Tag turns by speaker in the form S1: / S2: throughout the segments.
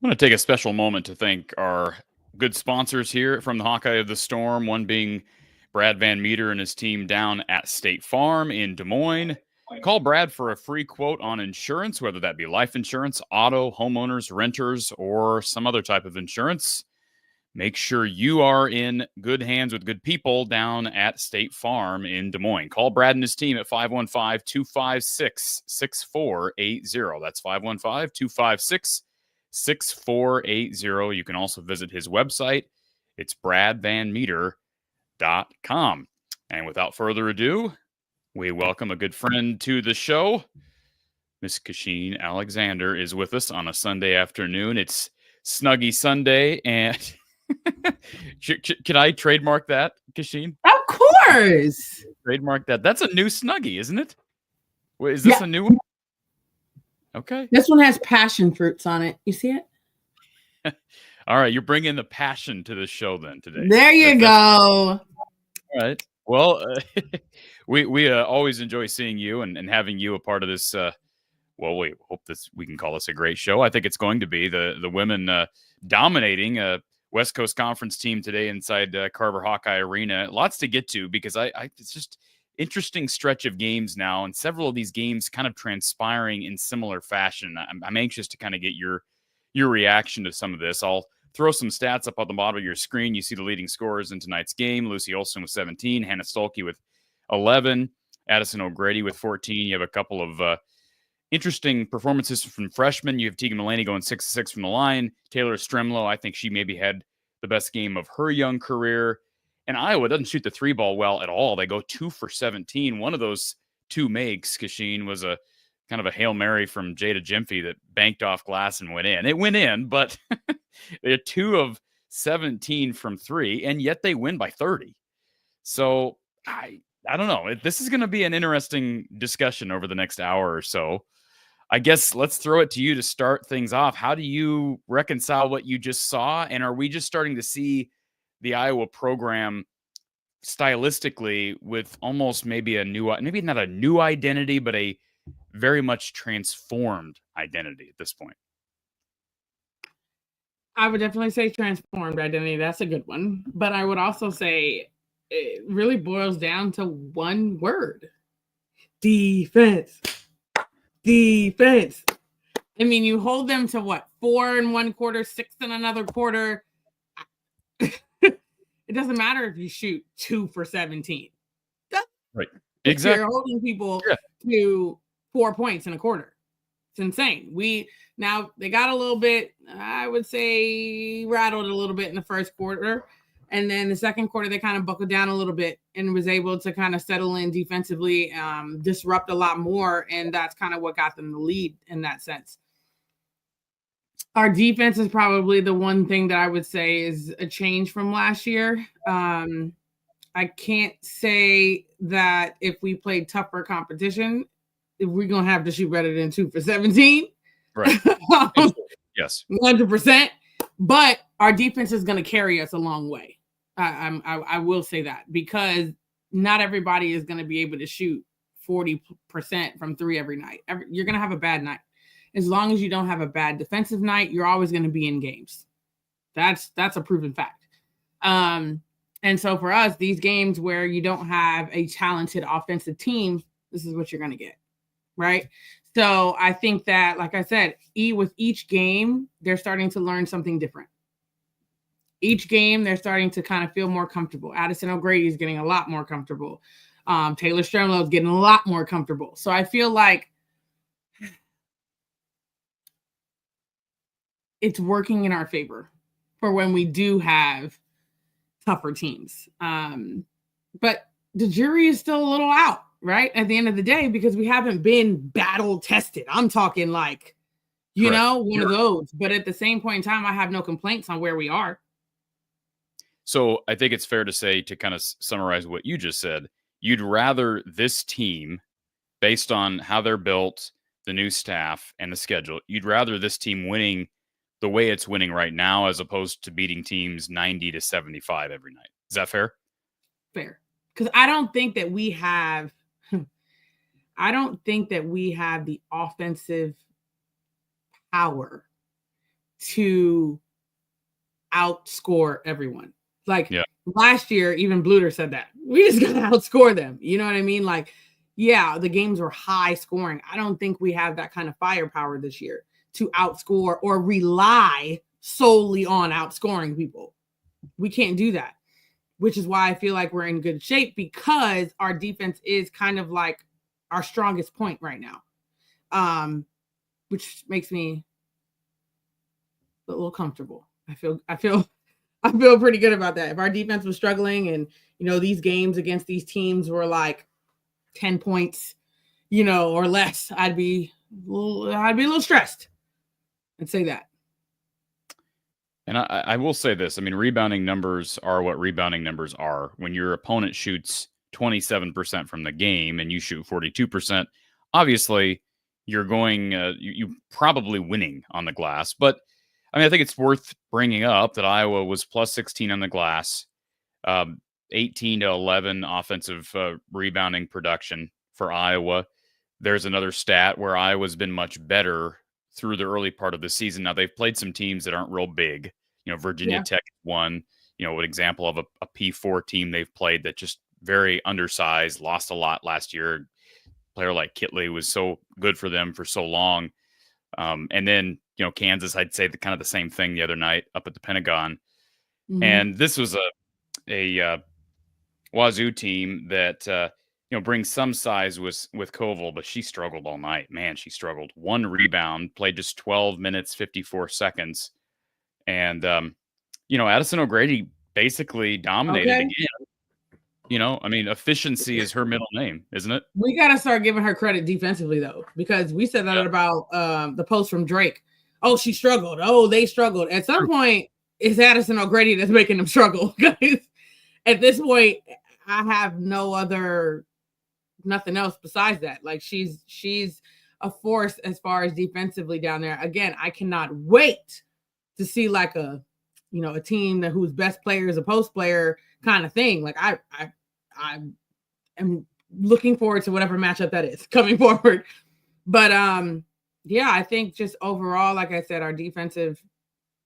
S1: I want to take a special moment to thank our good sponsors here from the Hawkeye of the Storm, one being Brad Van Meter and his team down at State Farm in Des Moines. Call Brad for a free quote on insurance, whether that be life insurance, auto, homeowners, renters, or some other type of insurance. Make sure you are in good hands with good people down at State Farm in Des Moines. Call Brad and his team at 515-256-6480. That's 515-256-6480. You can also visit his website. It's bradvanmeter.com. And without further ado, we welcome a good friend to the show. Miss Kachine Alexander is with us on a Sunday afternoon. It's Snuggy Sunday, and can I trademark that, Kachine?
S2: Of course.
S1: Trademark that. That's a new Snuggie, isn't it? Wait, is this a new one? Okay.
S2: This one has passion fruits on it. You see it?
S1: All right. You're bringing the passion to the show then today.
S2: There you go.
S1: All right. Well, we always enjoy seeing you and having you a part of this. We hope we can call this a great show. I think it's going to be the women dominating West Coast Conference team today inside Carver Hawkeye Arena. Lots to get to because it's just interesting stretch of games now, and several of these games kind of transpiring in similar fashion. I'm anxious to kind of get your reaction to some of this. I'll throw some stats up on the bottom of your screen. You see the leading scorers in tonight's game. Lucy Olson with 17, Hannah Stolke with 11, Addison O'Grady with 14. You have a couple of interesting performances from freshmen. You have Tegan Mulaney going 6-6 from the line. Taylor Stremlow, I think she maybe had the best game of her young career. And Iowa doesn't shoot the three ball well at all. They go 2 for 17. One of those two makes, Kachine, was a kind of a Hail Mary from Jada Gyamfi that banked off glass and went in. It went in, but they're 2 of 17 from 3, and yet they win by 30. So I don't know. This is going to be an interesting discussion over the next hour or so. I guess let's throw it to you to start things off. How do you reconcile what you just saw? And are we just starting to see the Iowa program stylistically with almost maybe maybe not a new identity, but a very much transformed identity at this point?
S2: I would definitely say transformed identity. That's a good one. But I would also say it really boils down to one word: defense. Defense. I mean, you hold them to what? 4 in one quarter, 6 in another quarter. It doesn't matter if you shoot 2 for 17.
S1: Right. Exactly.
S2: You're holding people to 4 points in a quarter. It's insane. Now they got a little bit, I would say, rattled a little bit in the first quarter. And then the second quarter, they kind of buckled down a little bit and was able to kind of settle in defensively, disrupt a lot more. And that's kind of what got them the lead in that sense. Our defense is probably the one thing that I would say is a change from last year. I can't say that if we played tougher competition, if we're going to have to shoot better than 2 for 17.
S1: Right. Yes.
S2: 100%. But our defense is going to carry us a long way. I will say that, because not everybody is going to be able to shoot 40% from 3 every night. You're going to have a bad night. As long as you don't have a bad defensive night, you're always going to be in games. That's a proven fact. And so for us, these games where you don't have a talented offensive team, this is what you're going to get, right? So I think that, like I said, with each game, they're starting to learn something different. Each game, they're starting to kind of feel more comfortable. Addison O'Grady is getting a lot more comfortable. Taylor Sternlow is getting a lot more comfortable. So I feel like it's working in our favor for when we do have tougher teams. But the jury is still a little out, right? At the end of the day, because we haven't been battle tested. I'm talking like, one of those. But at the same point in time, I have no complaints on where we are.
S1: So I think it's fair to say, to kind of summarize what you just said, you'd rather this team, based on how they're built, the new staff, and the schedule, you'd rather this team winning the way it's winning right now, as opposed to beating teams 90-75 every night. Is that fair?
S2: Fair. Because I don't think that we have the offensive power to outscore everyone. Last year, even Bluter said that. We just got to outscore them. You know what I mean? Like, yeah, the games were high scoring. I don't think we have that kind of firepower this year to outscore or rely solely on outscoring people. We can't do that, which is why I feel like we're in good shape, because our defense is kind of like our strongest point right now, which makes me a little comfortable. I feel pretty good about that. If our defense was struggling and, these games against these teams were like 10 points, or less, I'd be a little stressed. I'd say that.
S1: And I will say this. I mean, rebounding numbers are what rebounding numbers are. When your opponent shoots 27% from the game and you shoot 42%, obviously you're going, you probably winning on the glass. But I mean, I think it's worth bringing up that Iowa was plus 16 on the glass, 18-11 offensive rebounding production for Iowa. There's another stat where Iowa's been much better through the early part of the season. Now, they've played some teams that aren't real big. Virginia Tech won, an example of a P4 team they've played that just very undersized, lost a lot last year. A player like Kitley was so good for them for so long. And then, Kansas, I'd say kind of the same thing the other night up at the Pentagon. Mm-hmm. And this was a Wazoo team that, brings some size with Koval, but she struggled all night. Man, she struggled. 1 rebound, played just 12 minutes, 54 seconds. And, Addison O'Grady basically dominated again. I mean, efficiency is her middle name, isn't it?
S2: We got to start giving her credit defensively, though, because we said that about the post from Drake. Oh, she struggled. Oh, they struggled. At some point, it's Addison O'Grady that's making them struggle. At this point, I have nothing else besides that. Like, she's a force as far as defensively down there. Again, I cannot wait to see like a team that whose best player is a post player kind of thing. Like I am looking forward to whatever matchup that is coming forward. But yeah, I think just overall, like I said, our defensive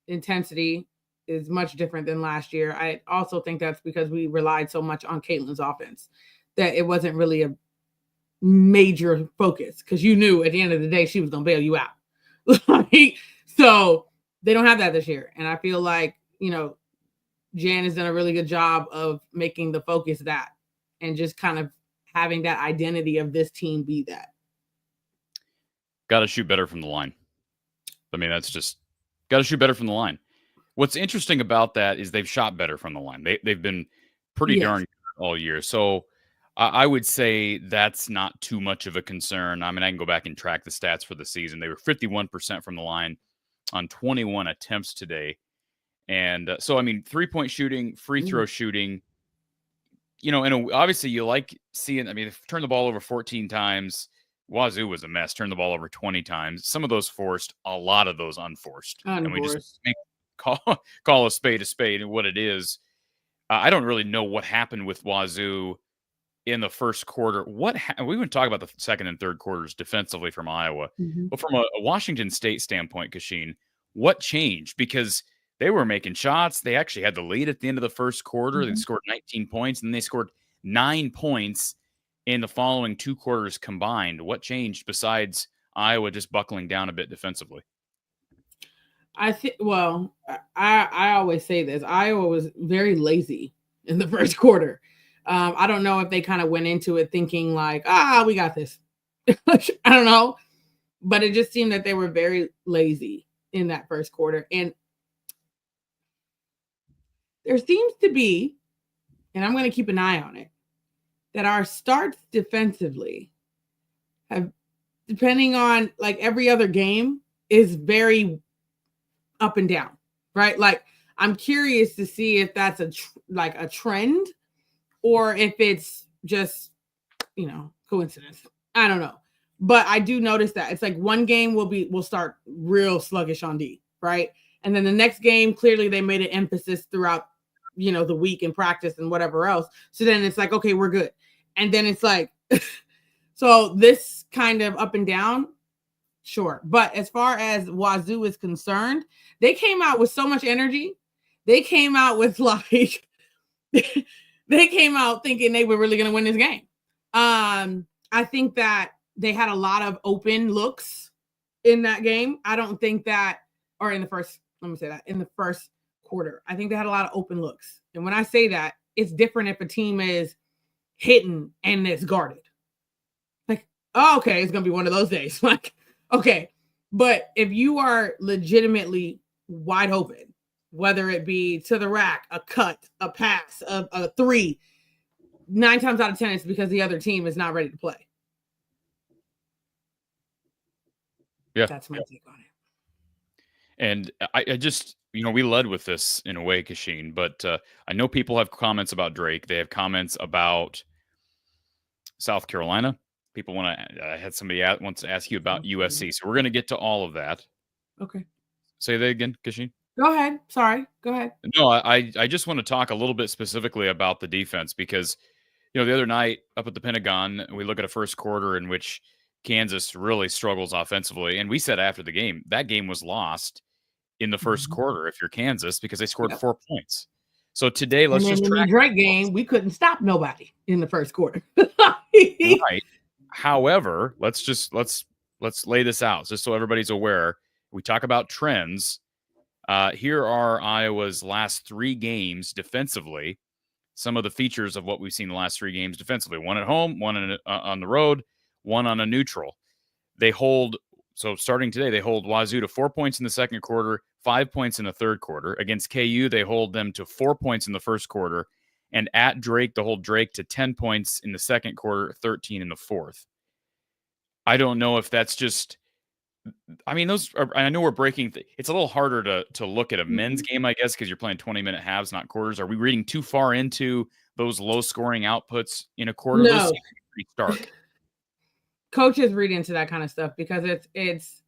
S2: intensity is much different than last year. I also think that's because we relied so much on Caitlin's offense that it wasn't really a major focus because you knew at the end of the day she was going to bail you out. So they don't have that this year. And I feel like, Jan has done a really good job of making the focus that and just kind of having that identity of this team be that.
S1: Got to shoot better from the line. I mean, that's just got to shoot better from the line. What's interesting about that is they've shot better from the line. They've been pretty darn good all year. So I would say that's not too much of a concern. I mean, I can go back and track the stats for the season. They were 51% from the line on 21 attempts today. And so, I mean, 3-point shooting, free throw shooting, and obviously you like seeing, I mean, they've turned the ball over 14 times. Wazoo was a mess, turned the ball over 20 times. Some of those forced, a lot of those unforced. And we just call a spade and what it is. I don't really know what happened with Wazoo in the first quarter. We would talk about the second and third quarters defensively from Iowa. But from a Washington State standpoint, Kachine, what changed? Because they were making shots. They actually had the lead at the end of the first quarter. They scored 19 points, and then they scored 9 points in the following 2 quarters combined. What changed besides Iowa just buckling down a bit defensively?
S2: I think, well, I always say this. Iowa was very lazy in the first quarter. I don't know if they kind of went into it thinking like, we got this. I don't know. But it just seemed that they were very lazy in that first quarter. And there seems to be, and I'm going to keep an eye on it, that our starts defensively have, depending on like every other game, is very up and down, right? Like I'm curious to see if that's a trend or if it's just, coincidence. I don't know. But I do notice that it's like one game will start real sluggish on D, right? And then the next game, clearly they made an emphasis throughout, the week in practice and whatever else. So then it's like, okay, we're good. And then it's like, so this kind of up and down, sure. But as far as Wazoo is concerned, they came out with so much energy. They came out with like, they came out thinking they were really going to win this game. I think that they had a lot of open looks in that game. I don't think that, or in the first, let me say that, in the first quarter, I think they had a lot of open looks. And when I say that, it's different if a team is hitting and it's guarded. Like, oh, okay, it's going to be one of those days. Like, okay. But if you are legitimately wide open, whether it be to the rack, a cut, a pass, a three, 9 times out of 10, it's because the other team is not ready to play.
S1: Yeah.
S2: That's my take on it.
S1: And I just, we led with this in a way, Kachine, but I know people have comments about Drake. They have comments about South Carolina. People want to, I had somebody wants to ask you about USC. So we're going to get to all of that.
S2: Okay.
S1: Say that again, Kachine.
S2: Go ahead. Sorry. Go ahead.
S1: No, I just want to talk a little bit specifically about the defense because, the other night up at the Pentagon, we look at a first quarter in which Kansas really struggles offensively. And we said after the game, that game was lost in the first quarter if you're Kansas because they scored 4 points. So today, let's just track
S2: in the Drake game, we couldn't stop nobody in the first quarter.
S1: Right. However, let's lay this out just so everybody's aware. We talk about trends. Here are Iowa's last 3 games defensively. Some of the features of what we've seen the last 3 games defensively. 1 at home, 1 on the road, 1 on a neutral. So starting today, they hold Wazoo to 4 points in the second quarter, 5 points in the third quarter. Against KU, they hold them to 4 points in the first quarter. And at Drake, they hold Drake to 10 points in the second quarter, 13 in the fourth. I don't know if that's just... I mean, I know we're breaking. It's a little harder to look at a men's game, I guess, because you're playing 20-minute halves, not quarters. Are we reading too far into those low-scoring outputs in a quarter?
S2: No.
S1: Those seem pretty stark.
S2: coaches read into that kind of stuff because it's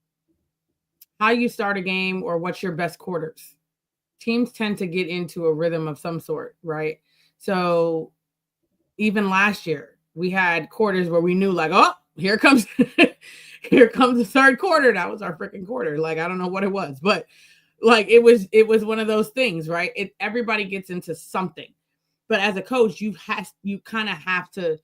S2: how you start a game or what's your best quarters. Teams tend to get into a rhythm of some sort, right? So even last year, we had quarters where we knew like, oh, here comes here comes the third quarter. That was our freaking quarter. Like, I don't know what it was, but like it was one of those things, right? Everybody gets into something. But as a coach, you kind of have to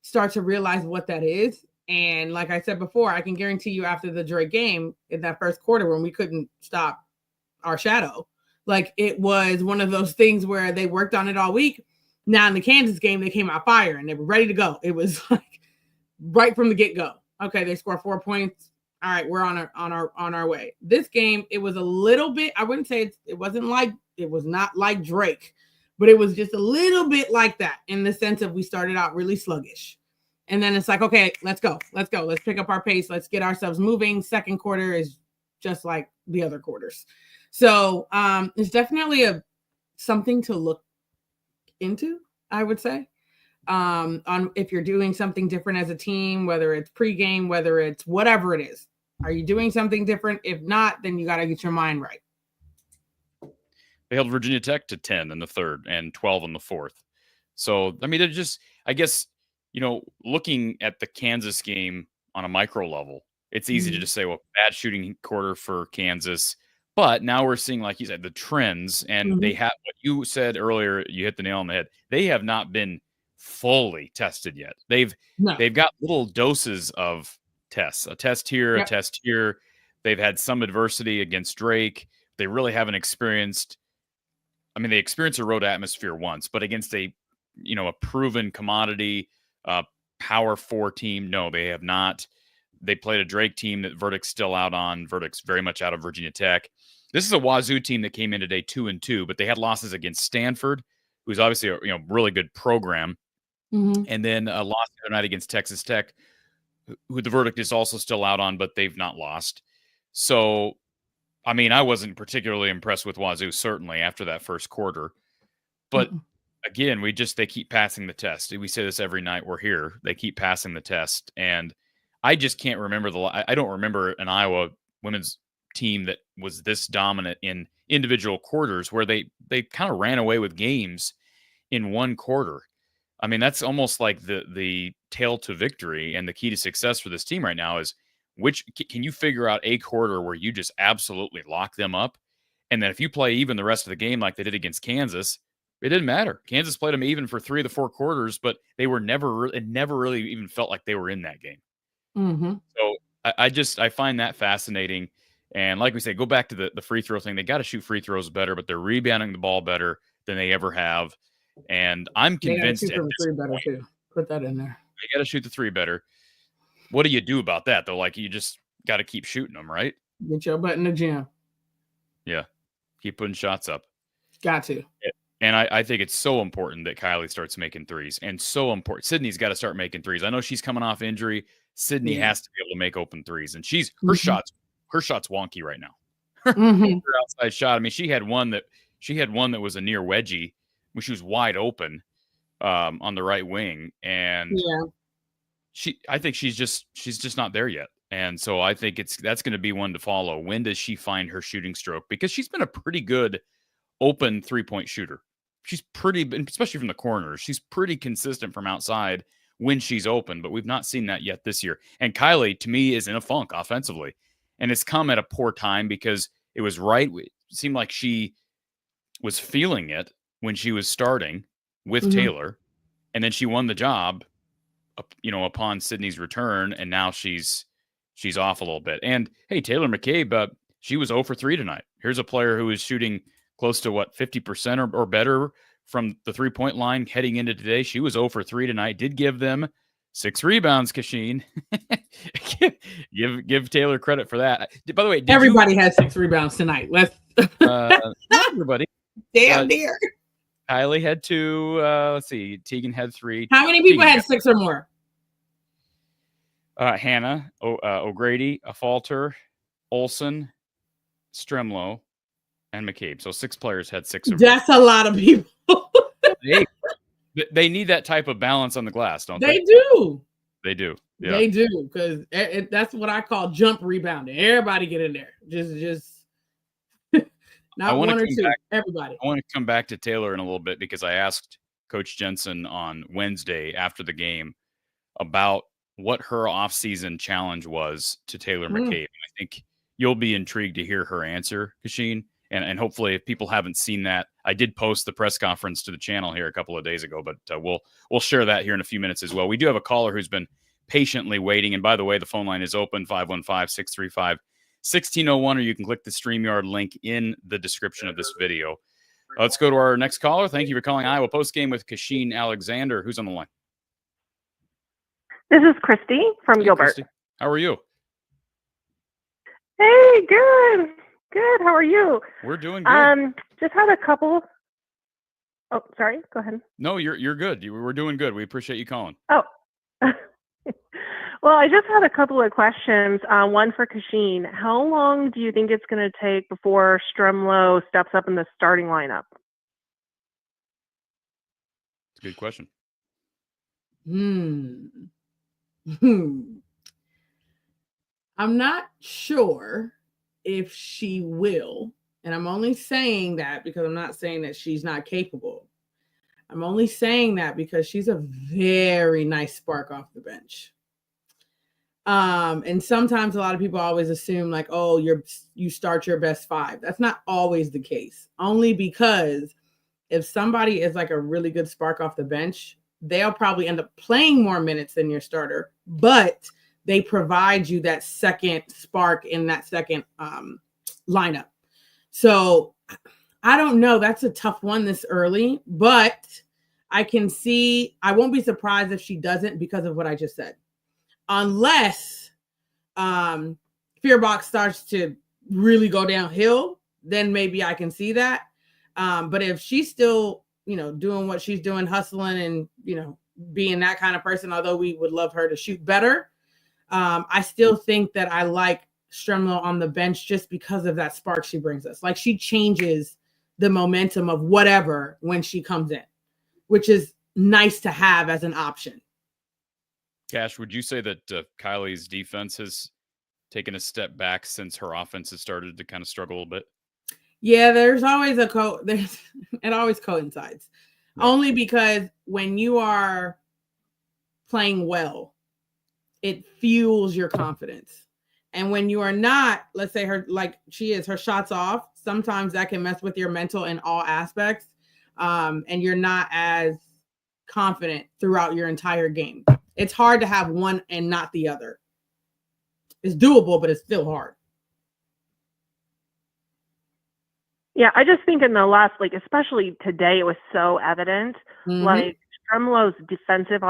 S2: start to realize what that is. And like I said before, I can guarantee you after the Drake game in that first quarter when we couldn't stop our shadow, like it was one of those things where they worked on it all week. Now in the Kansas game, they came out fire and they were ready to go. It was like right from the get-go. Okay, they scored 4 points. All right, we're on our way. This game, it was a little bit, I wouldn't say it was not like Drake, but it was just a little bit like that in the sense of we started out really sluggish. And then it's like, okay, let's go. Let's pick up our pace. Let's get ourselves moving. Second quarter is just like the other quarters. So it's definitely something to look into, I would say, on if you're doing something different as a team, whether it's pregame, whether it's whatever it is. Are you doing something different? If not, then you got to get your mind right.
S1: They held Virginia Tech to 10 in the third and 12 in the fourth. So, I mean, it just, I guess, looking at the Kansas game on a micro level, it's easy to just say, well, bad shooting quarter for Kansas. But now we're seeing, like you said, the trends, and they have what you said earlier. You hit the nail on the head. They have not been fully tested yet. They've got little doses of tests, a test here, a test here. They've had some adversity against Drake. They really haven't experienced. I mean, they experienced a road atmosphere once, but against a proven commodity Power 4 team, no, they have not. They played a Drake team that Verdict's still out on. Verdict's very much out of Virginia Tech. This is a Wazoo team that came in today 2-2, but they had losses against Stanford, who's obviously a really good program, and then a loss the other night against Texas Tech, who the Verdict is also still out on, but they've not lost. So, I mean, I wasn't particularly impressed with Wazoo, certainly, after that first quarter. But again, they keep passing the test. We say this every night we're here. They keep passing the test. And I just can't remember I don't remember an Iowa women's team that was this dominant in individual quarters where they kind of ran away with games in one quarter. I mean, that's almost like the tail to victory and the key to success for this team right now is can you figure out a quarter where you just absolutely lock them up? And then if you play even the rest of the game like they did against Kansas, it didn't matter. Kansas played them even for 3 of the 4 quarters, but they were never really even felt like they were in that game. So I find that fascinating. And like we say, go back to the free throw thing. They got to shoot free throws better, but they're rebounding the ball better than they ever have. And I'm convinced
S2: they gotta shoot the 3 better too. Put that in there.
S1: They got to shoot the 3 better. What do you do about that though? Like you just got to keep shooting them, right?
S2: Get your butt in the gym.
S1: Yeah, keep putting shots up.
S2: Got to.
S1: Yeah. And I think it's so important that Kylie starts making threes, and so important. Sydney's got to start making threes. I know she's coming off injury. Sydney has to be able to make open threes, and her shot's wonky right now. Her outside shot. I mean, she had one that was a near wedgie when she was wide open on the right wing, and I think she's just not there yet. And so I think that's going to be one to follow. When does she find her shooting stroke? Because she's been a pretty good open 3-point shooter. She's pretty, especially from the corners. She's pretty consistent from outside when she's open, but we've not seen that yet this year. And Kylie, to me, is in a funk offensively. And it's come at a poor time because it was right. It seemed like she was feeling it when she was starting with Taylor. And then she won the job, upon Sydney's return. And now she's off a little bit. And hey, Taylor McCabe, she was 0 for 3 tonight. Here's a player who is shooting close to 50% or better from the 3-point line heading into today. She was 0 for 3 tonight. Did give them 6 rebounds, Kachine. give Taylor credit for that. By the way,
S2: everybody had 6 rebounds tonight.
S1: Not everybody.
S2: Damn dear.
S1: Kylie had 2. Let's see. Tegan had 3.
S2: How many people had 6 or more?
S1: Hannah, O'Grady, Falter, Olson, Stremlow, and McCabe. So 6 players had 6 or more.
S2: That's a lot of people.
S1: They need that type of balance on the glass, don't they?
S2: They do.
S1: They do. Yeah.
S2: They do, because that's what I call jump rebounding. Everybody get in there. Just not one or two. Everybody.
S1: I want to come back to Taylor in a little bit, because I asked Coach Jensen on Wednesday after the game about what her offseason challenge was to Taylor McCabe. And I think you'll be intrigued to hear her answer, Kachine. And hopefully, if people haven't seen that, I did post the press conference to the channel here a couple of days ago, but we'll share that here in a few minutes as well. We do have a caller who's been patiently waiting. And by the way, the phone line is open, 515-635-1601, or you can click the StreamYard link in the description of this video. Let's go to our next caller. Thank you for calling Iowa Postgame with Kachine Alexander. Who's on the line?
S3: This is Christy from Gilbert.
S1: Christy. How are you?
S3: Hey, good. Good. How are you?
S1: We're doing good.
S3: Just had a couple. Oh, sorry. Go ahead.
S1: No, you're good. We're doing good. We appreciate you calling.
S3: Oh. Well, I just had a couple of questions. One for Kachine. How long do you think it's going to take before Stremlo steps up in the starting lineup?
S1: It's a good question.
S2: I'm not sure if she will, and I'm only saying that because I'm not saying that she's not capable. I'm only saying that because she's a very nice spark off the bench. And sometimes a lot of people always assume like, oh, you start your best five. That's not always the case, only because if somebody is like a really good spark off the bench, they'll probably end up playing more minutes than your starter, but they provide you that second spark in that second lineup. So I don't know. That's a tough one this early, but I won't be surprised if she doesn't because of what I just said. Unless Fearbox starts to really go downhill, then maybe I can see that. But if she's still, doing what she's doing, hustling and, being that kind of person, although we would love her to shoot better, I still think that I like Stremlo on the bench just because of that spark she brings us. Like, she changes the momentum of whatever when she comes in, which is nice to have as an option.
S1: Cash, would you say that Kylie's defense has taken a step back since her offense has started to kind of struggle a bit?
S2: Yeah, there's always it always coincides. Yeah. Only because when you are playing well, it fuels your confidence. And when you are not, let's say her shot's off, sometimes that can mess with your mental in all aspects. And you're not as confident throughout your entire game. It's hard to have one and not the other. It's doable, but it's still hard.
S3: Yeah, I just think in the last, especially today, it was so evident. Mm-hmm. Stremlo's defensive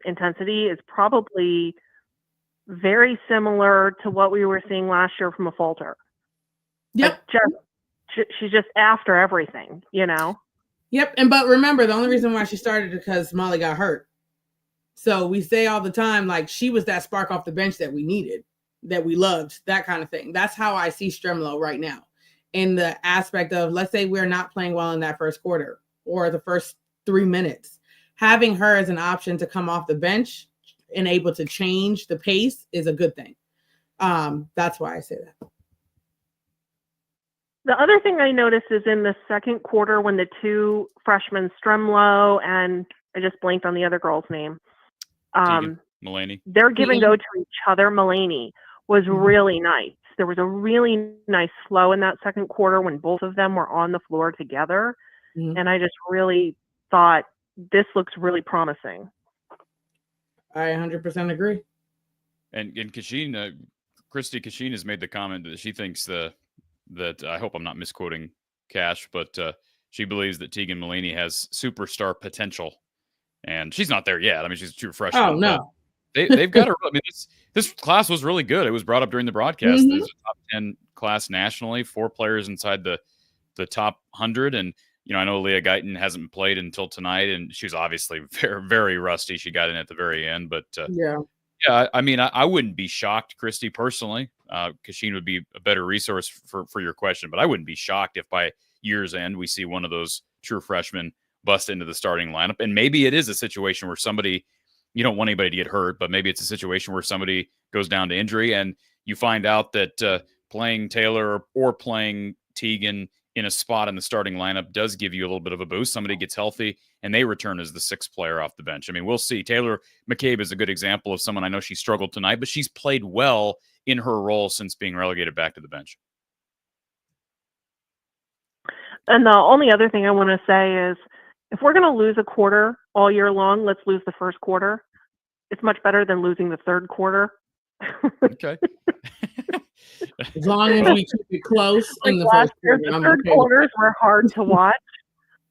S3: intensity is probably very similar to what we were seeing last year from a Falter.
S2: Yep.
S3: She's just after everything,
S2: Yep. But remember, the only reason why she started is because Molly got hurt. So we say all the time, she was that spark off the bench that we needed, that we loved, that kind of thing. That's how I see Stremlo right now, in the aspect of, let's say we're not playing well in that first quarter or the first 3 minutes. Having her as an option to come off the bench and able to change the pace is a good thing. That's why I say that.
S3: The other thing I noticed is in the second quarter when the two freshmen, Stremlo and I just blanked on the other girl's name.
S1: Mulaney.
S3: Their give and go to each other, Mulaney, was really nice. There was a really nice flow in that second quarter when both of them were on the floor together. Mm-hmm. And I just really thought this looks really promising.
S2: I 100% agree.
S1: And Kachine, Christy Kachine has made the comment that she thinks that I hope I'm not misquoting Cash, but she believes that Tegan Mulaney has superstar potential. And she's not there yet. I mean, she's a true freshman.
S2: Oh, no.
S1: They've got her. I mean, this class was really good. It was brought up during the broadcast. Mm-hmm. There's a top 10 class nationally, 4 players inside the top 100. And, I know Leah Guyton hasn't played until tonight, and she was obviously very, very rusty. She got in at the very end. But, yeah, I mean, I wouldn't be shocked, Christy, personally. Kachine would be a better resource for your question. But I wouldn't be shocked if by year's end we see one of those true freshmen bust into the starting lineup. And maybe it is a situation where somebody you don't want anybody to get hurt, but maybe it's a situation where somebody goes down to injury and you find out that playing Taylor or playing Teagan in a spot in the starting lineup does give you a little bit of a boost. Somebody gets healthy and they return as the sixth player off the bench. I mean, we'll see. Taylor McCabe is a good example of someone. I know she struggled tonight, but she's played well in her role since being relegated back to the bench.
S3: And the only other thing I want to say is, if we're going to lose a quarter all year long, let's lose the first quarter. It's much better than losing the third quarter.
S1: Okay.
S2: As long as we keep it close in the
S3: last
S2: first
S3: year,
S2: quarter,
S3: the third quarters were hard to watch.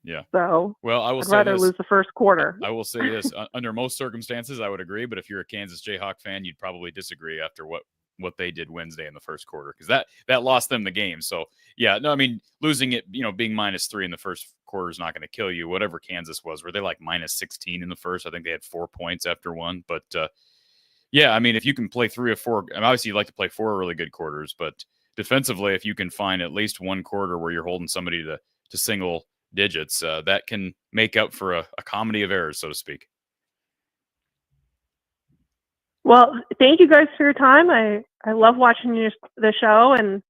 S1: Yeah.
S3: So
S1: well, I will
S3: I'd
S1: say
S3: rather
S1: this.
S3: lose the first quarter.
S1: I will say this. Under most circumstances, I would agree. But if you're a Kansas Jayhawk fan, you'd probably disagree after what they did Wednesday in the first quarter, because that lost them the game. So yeah, no, I mean, losing it, being -3 in the first quarter is not going to kill you. Whatever Kansas was, were they like -16 in the first? I think they had 4 points after one. But yeah, I mean, if you can play 3 or 4, and obviously you'd like to play 4 really good quarters, but defensively, if you can find at least one quarter where you're holding somebody to single digits, that can make up for a comedy of errors, so to speak.
S3: Well, thank you guys for your time. I love watching the show, and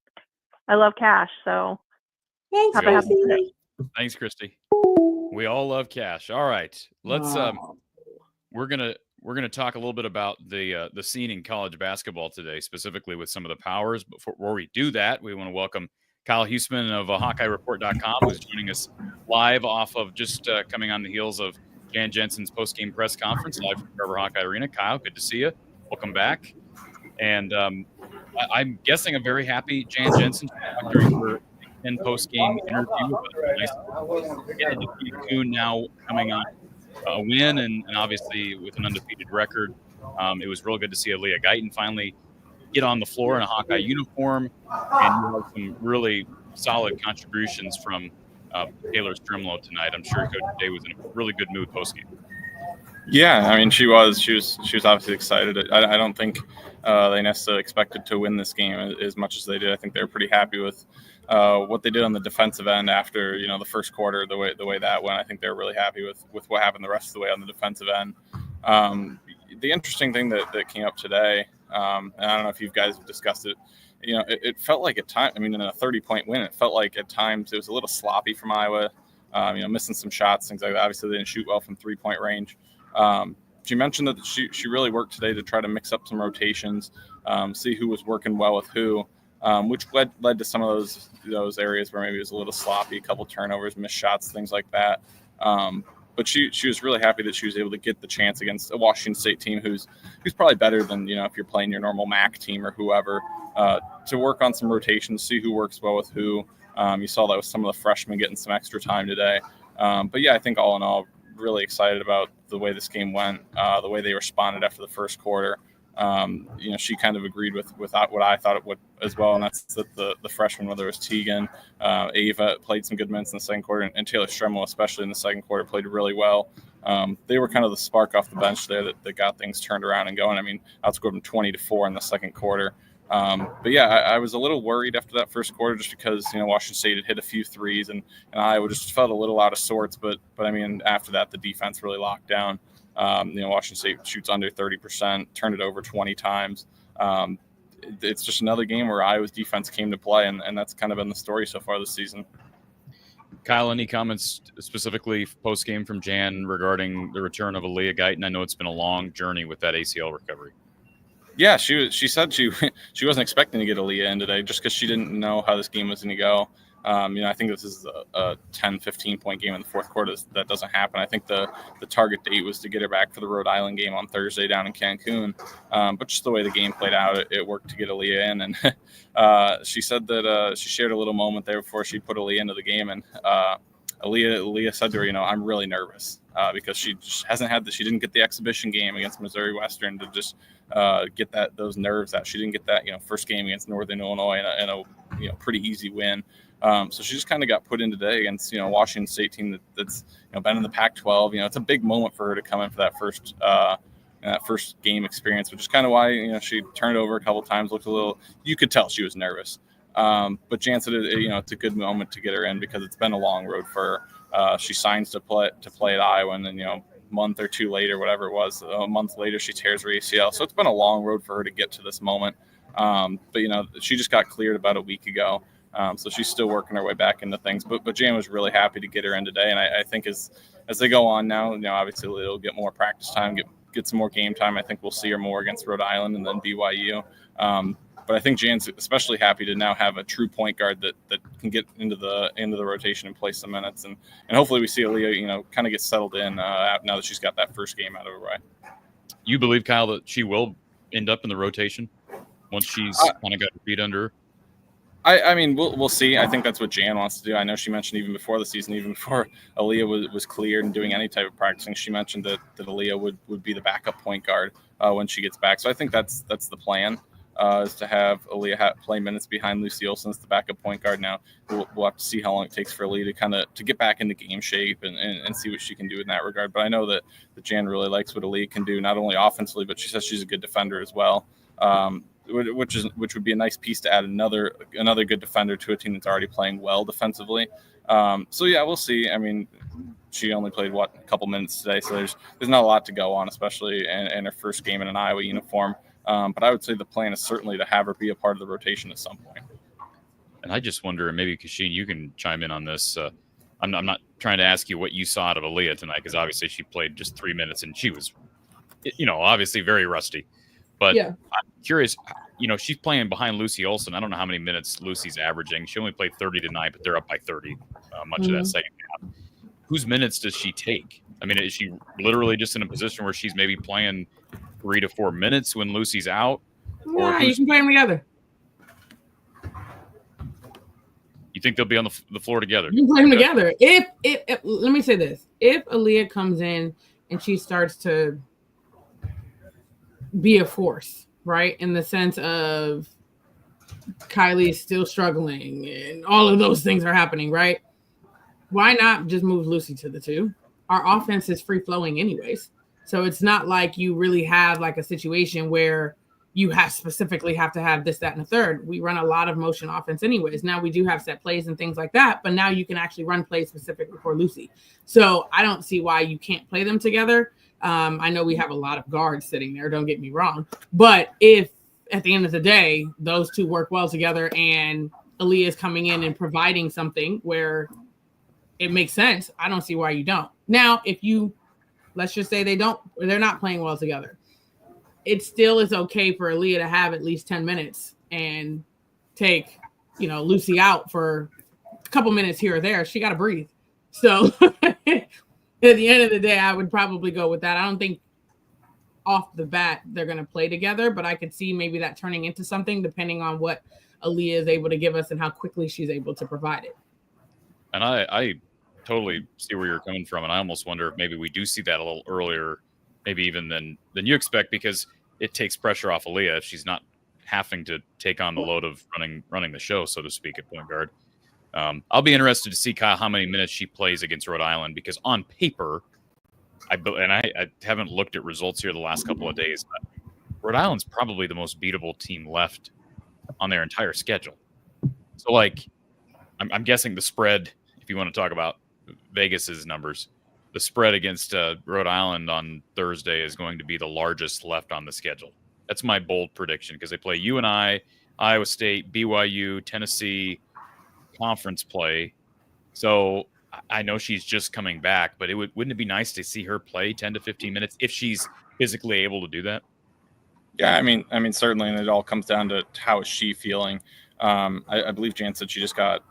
S3: I love Cash. So
S2: Thanks,
S3: have a happy day.
S1: Thanks, Christy. We all love Cash. All right, let's we're gonna talk a little bit about the scene in college basketball today, specifically with some of the powers. But before we do that, we want to welcome Kyle Huseman of HawkeyeReport.com, who's joining us live off of just coming on the heels of Jan Jensen's post-game press conference live from Carver Hawkeye Arena. Kyle, good to see you. Welcome back. And I'm guessing a very happy Jan Jensen during her post-game interview. Nice to see Kuhn now coming on a win and obviously with an undefeated record. It was real good to see Aaliyah Guyton finally get on the floor in a Hawkeye uniform, and you have some really solid contributions from Taylor Strimlow tonight. I'm sure Coach Day was in a really good mood post-game.
S4: Yeah, I mean, she was obviously excited. I don't think they necessarily expected to win this game as much as they did. I think they were pretty happy with what they did on the defensive end after the first quarter, the way that went. I think they were really happy with what happened the rest of the way on the defensive end. The interesting thing that came up today, and I don't know if you guys have discussed it. It felt like at times, I mean, in a 30-point win, it felt like at times it was a little sloppy from Iowa. Missing some shots, things like that. Obviously, they didn't shoot well from 3-point range. She mentioned that she really worked today to try to mix up some rotations, see who was working well with who, which led to some of those areas where maybe it was a little sloppy, a couple turnovers, missed shots, things like that. But she was really happy that she was able to get the chance against a Washington State team who's probably better than if you're playing your normal MAC team or whoever, to work on some rotations, see who works well with who. You saw that with some of the freshmen getting some extra time today. But yeah, I think all in all, really excited about the way this game went, the way they responded after the first quarter. She kind of agreed with what I thought it would as well, and that's that the freshmen, whether it was Teagan, Ava, played some good minutes in the second quarter, and Taylor Stremmel, especially in the second quarter, played really well. They were kind of the spark off the bench there that got things turned around and going. I mean, outscored them 20-4 in the second quarter. But yeah, I was a little worried after that first quarter just because, Washington State had hit a few threes and Iowa just felt a little out of sorts. But I mean, after that, the defense really locked down. Washington State shoots under 30%, turned it over 20 times. It's just another game where Iowa's defense came to play, and that's kind of been the story so far this season.
S1: Kyle, any comments specifically post-game from Jan regarding the return of Aaliyah Guyton? I know it's been a long journey with that ACL recovery.
S4: Yeah, she said she wasn't expecting to get Aaliyah in today just because she didn't know how this game was going to go. I think this is a 10, 15-point game in the fourth quarter. That doesn't happen. I think the target date was to get her back for the Rhode Island game on Thursday down in Cancun. But just the way the game played out, it worked to get Aaliyah in. And she said that she shared a little moment there before she put Aaliyah into the game. And Aaliyah said to her, I'm really nervous because she just she didn't get the exhibition game against Missouri Western to just get those nerves out. She didn't get that, first game against Northern Illinois in a pretty easy win. So she just kind of got put in today against, Washington State team that's been in the Pac-12. It's a big moment for her to come in for that first game experience, which is kind of why, she turned over a couple times, looked a little, you could tell she was nervous. But Jan said, it's a good moment to get her in because it's been a long road for her. She signs to play at Iowa, and then, month or two later, whatever it was, a month later, she tears her ACL. So it's been a long road for her to get to this moment. But, she just got cleared about a week ago. So she's still working her way back into things. But Jan was really happy to get her in today. And I think as they go on now, obviously it'll get more practice time, get some more game time. I think we'll see her more against Rhode Island and then BYU. But I think Jan's especially happy to now have a true point guard that can get into the rotation and play some minutes. And hopefully we see Aaliyah, kind of get settled in now that she's got that first game out of her way.
S1: You believe, Kyle, that she will end up in the rotation once she's kind of got her feet under her?
S4: I mean, we'll see. I think that's what Jan wants to do. I know she mentioned even before the season, even before Aaliyah was cleared and doing any type of practicing, she mentioned that Aaliyah would be the backup point guard when she gets back. So I think that's the plan, is to have Aaliyah play minutes behind Lucy Olson as the backup point guard. Now we'll have to see how long it takes for Aaliyah to get back into game shape and see what she can do in that regard. But I know that Jan really likes what Aaliyah can do, not only offensively, but she says she's a good defender as well. Which would be a nice piece to add another good defender to a team that's already playing well defensively. So yeah, we'll see. I mean, she only played a couple minutes today, so there's not a lot to go on, especially in her first game in an Iowa uniform. But I would say the plan is certainly to have her be a part of the rotation at some point.
S1: And I just wonder, maybe Kachine, you can chime in on this. I'm not trying to ask you what you saw out of Aaliyah tonight, because obviously she played just 3 minutes and she was, obviously very rusty. But yeah. I'm curious, she's playing behind Lucy Olson. I don't know how many minutes Lucy's averaging. She only played 30 tonight, but they're up by 30 much of that second half. Whose minutes does she take? I mean, is she literally just in a position where she's maybe playing 3 to 4 minutes when Lucy's out?
S2: Yeah, you can play them together.
S1: You think they'll be on the floor together?
S2: You can play them together. If let me say this. If Aaliyah comes in and she starts to be a force, right? In the sense of Kylie's still struggling and all of those things are happening, right? Why not just move Lucy to the 2? Our offense is free flowing anyways. So it's not like you really have like a situation where you specifically have to have this, that, and a third. We run a lot of motion offense anyways. Now we do have set plays and things like that, but now you can actually run plays specifically for Lucy. So I don't see why you can't play them together. I know we have a lot of guards sitting there, don't get me wrong. But if at the end of the day, those two work well together and Aaliyah is coming in and providing something where it makes sense, I don't see why you don't. Now, let's just say they're not playing well together. It still is okay for Aaliyah to have at least 10 minutes and take, Lucy out for a couple minutes here or there. She got to breathe. So at the end of the day, I would probably go with that. I don't think off the bat they're going to play together, but I could see maybe that turning into something depending on what Aaliyah is able to give us and how quickly she's able to provide it.
S1: And I totally see where you're coming from, and I almost wonder if maybe we do see that a little earlier, maybe even than you expect, because it takes pressure off Aaliyah if she's not having to take on the load of running the show, so to speak, at point guard. I'll be interested to see, Kyle, how many minutes she plays against Rhode Island, because on paper, I haven't looked at results here the last couple of days, but Rhode Island's probably the most beatable team left on their entire schedule. So, I'm guessing the spread, if you want to talk about Vegas's numbers, the spread against Rhode Island on Thursday is going to be the largest left on the schedule. That's my bold prediction, because they play UNI, Iowa State, BYU, Tennessee, conference play. So I know she's just coming back, but wouldn't it be nice to see her play 10 to 15 minutes if she's physically able to do that?
S4: Yeah, I mean, certainly, and it all comes down to how is she feeling. I believe Jan said she just got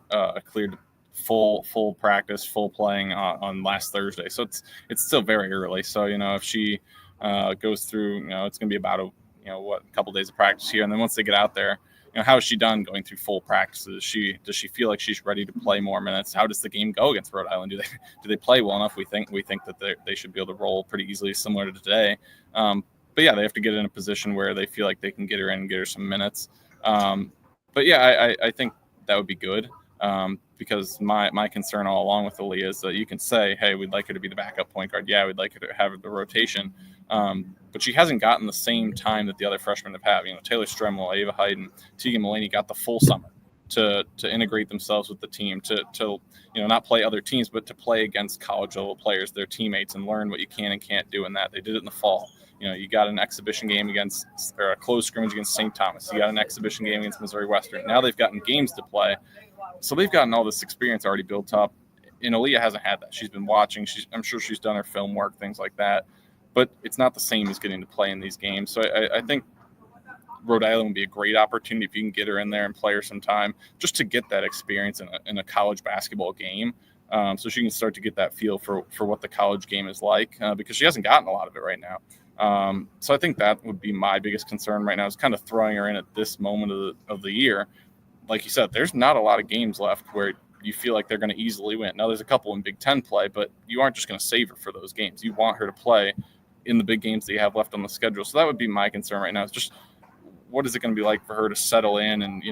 S4: cleared full practice, full playing on last Thursday. So it's still very early. So, if she goes through, it's going to be about a couple days of practice here. And then once they get out there, how is she done going through full practices? Does she feel like she's ready to play more minutes? How does the game go against Rhode Island? Do they play well enough? We think that they should be able to roll pretty easily, similar to today. But yeah, they have to get in a position where they feel like they can get her in and get her some minutes. But yeah, I think that would be good. Because my concern all along with Aaliyah is that you can say, hey, we'd like her to be the backup point guard. Yeah, we'd like her to have the rotation. But she hasn't gotten the same time that the other freshmen have had. Taylor Stremel, Ava Hyden, Tegan Mulaney got the full summer. to integrate themselves with the team, to not play other teams, but to play against college level players, their teammates, and learn what you can and can't do in that. They did it in the fall. You got an exhibition game or a closed scrimmage against St. Thomas. You got an exhibition game against Missouri Western. Now they've gotten games to play. So they've gotten all this experience already built up. And Aaliyah hasn't had that. She's been watching. I'm sure she's done her film work, things like that. But it's not the same as getting to play in these games. So I think Rhode Island would be a great opportunity if you can get her in there and play her some time, just to get that experience in a college basketball game. So she can start to get that feel for what the college game is like, because she hasn't gotten a lot of it right now. So I think that would be my biggest concern right now, is kind of throwing her in at this moment of the year. Like you said, there's not a lot of games left where you feel like they're going to easily win. Now, there's a couple in Big Ten play, but you aren't just going to save her for those games. You want her to play in the big games that you have left on the schedule. So that would be my concern right now, is just what is it going to be like for her to settle in? And,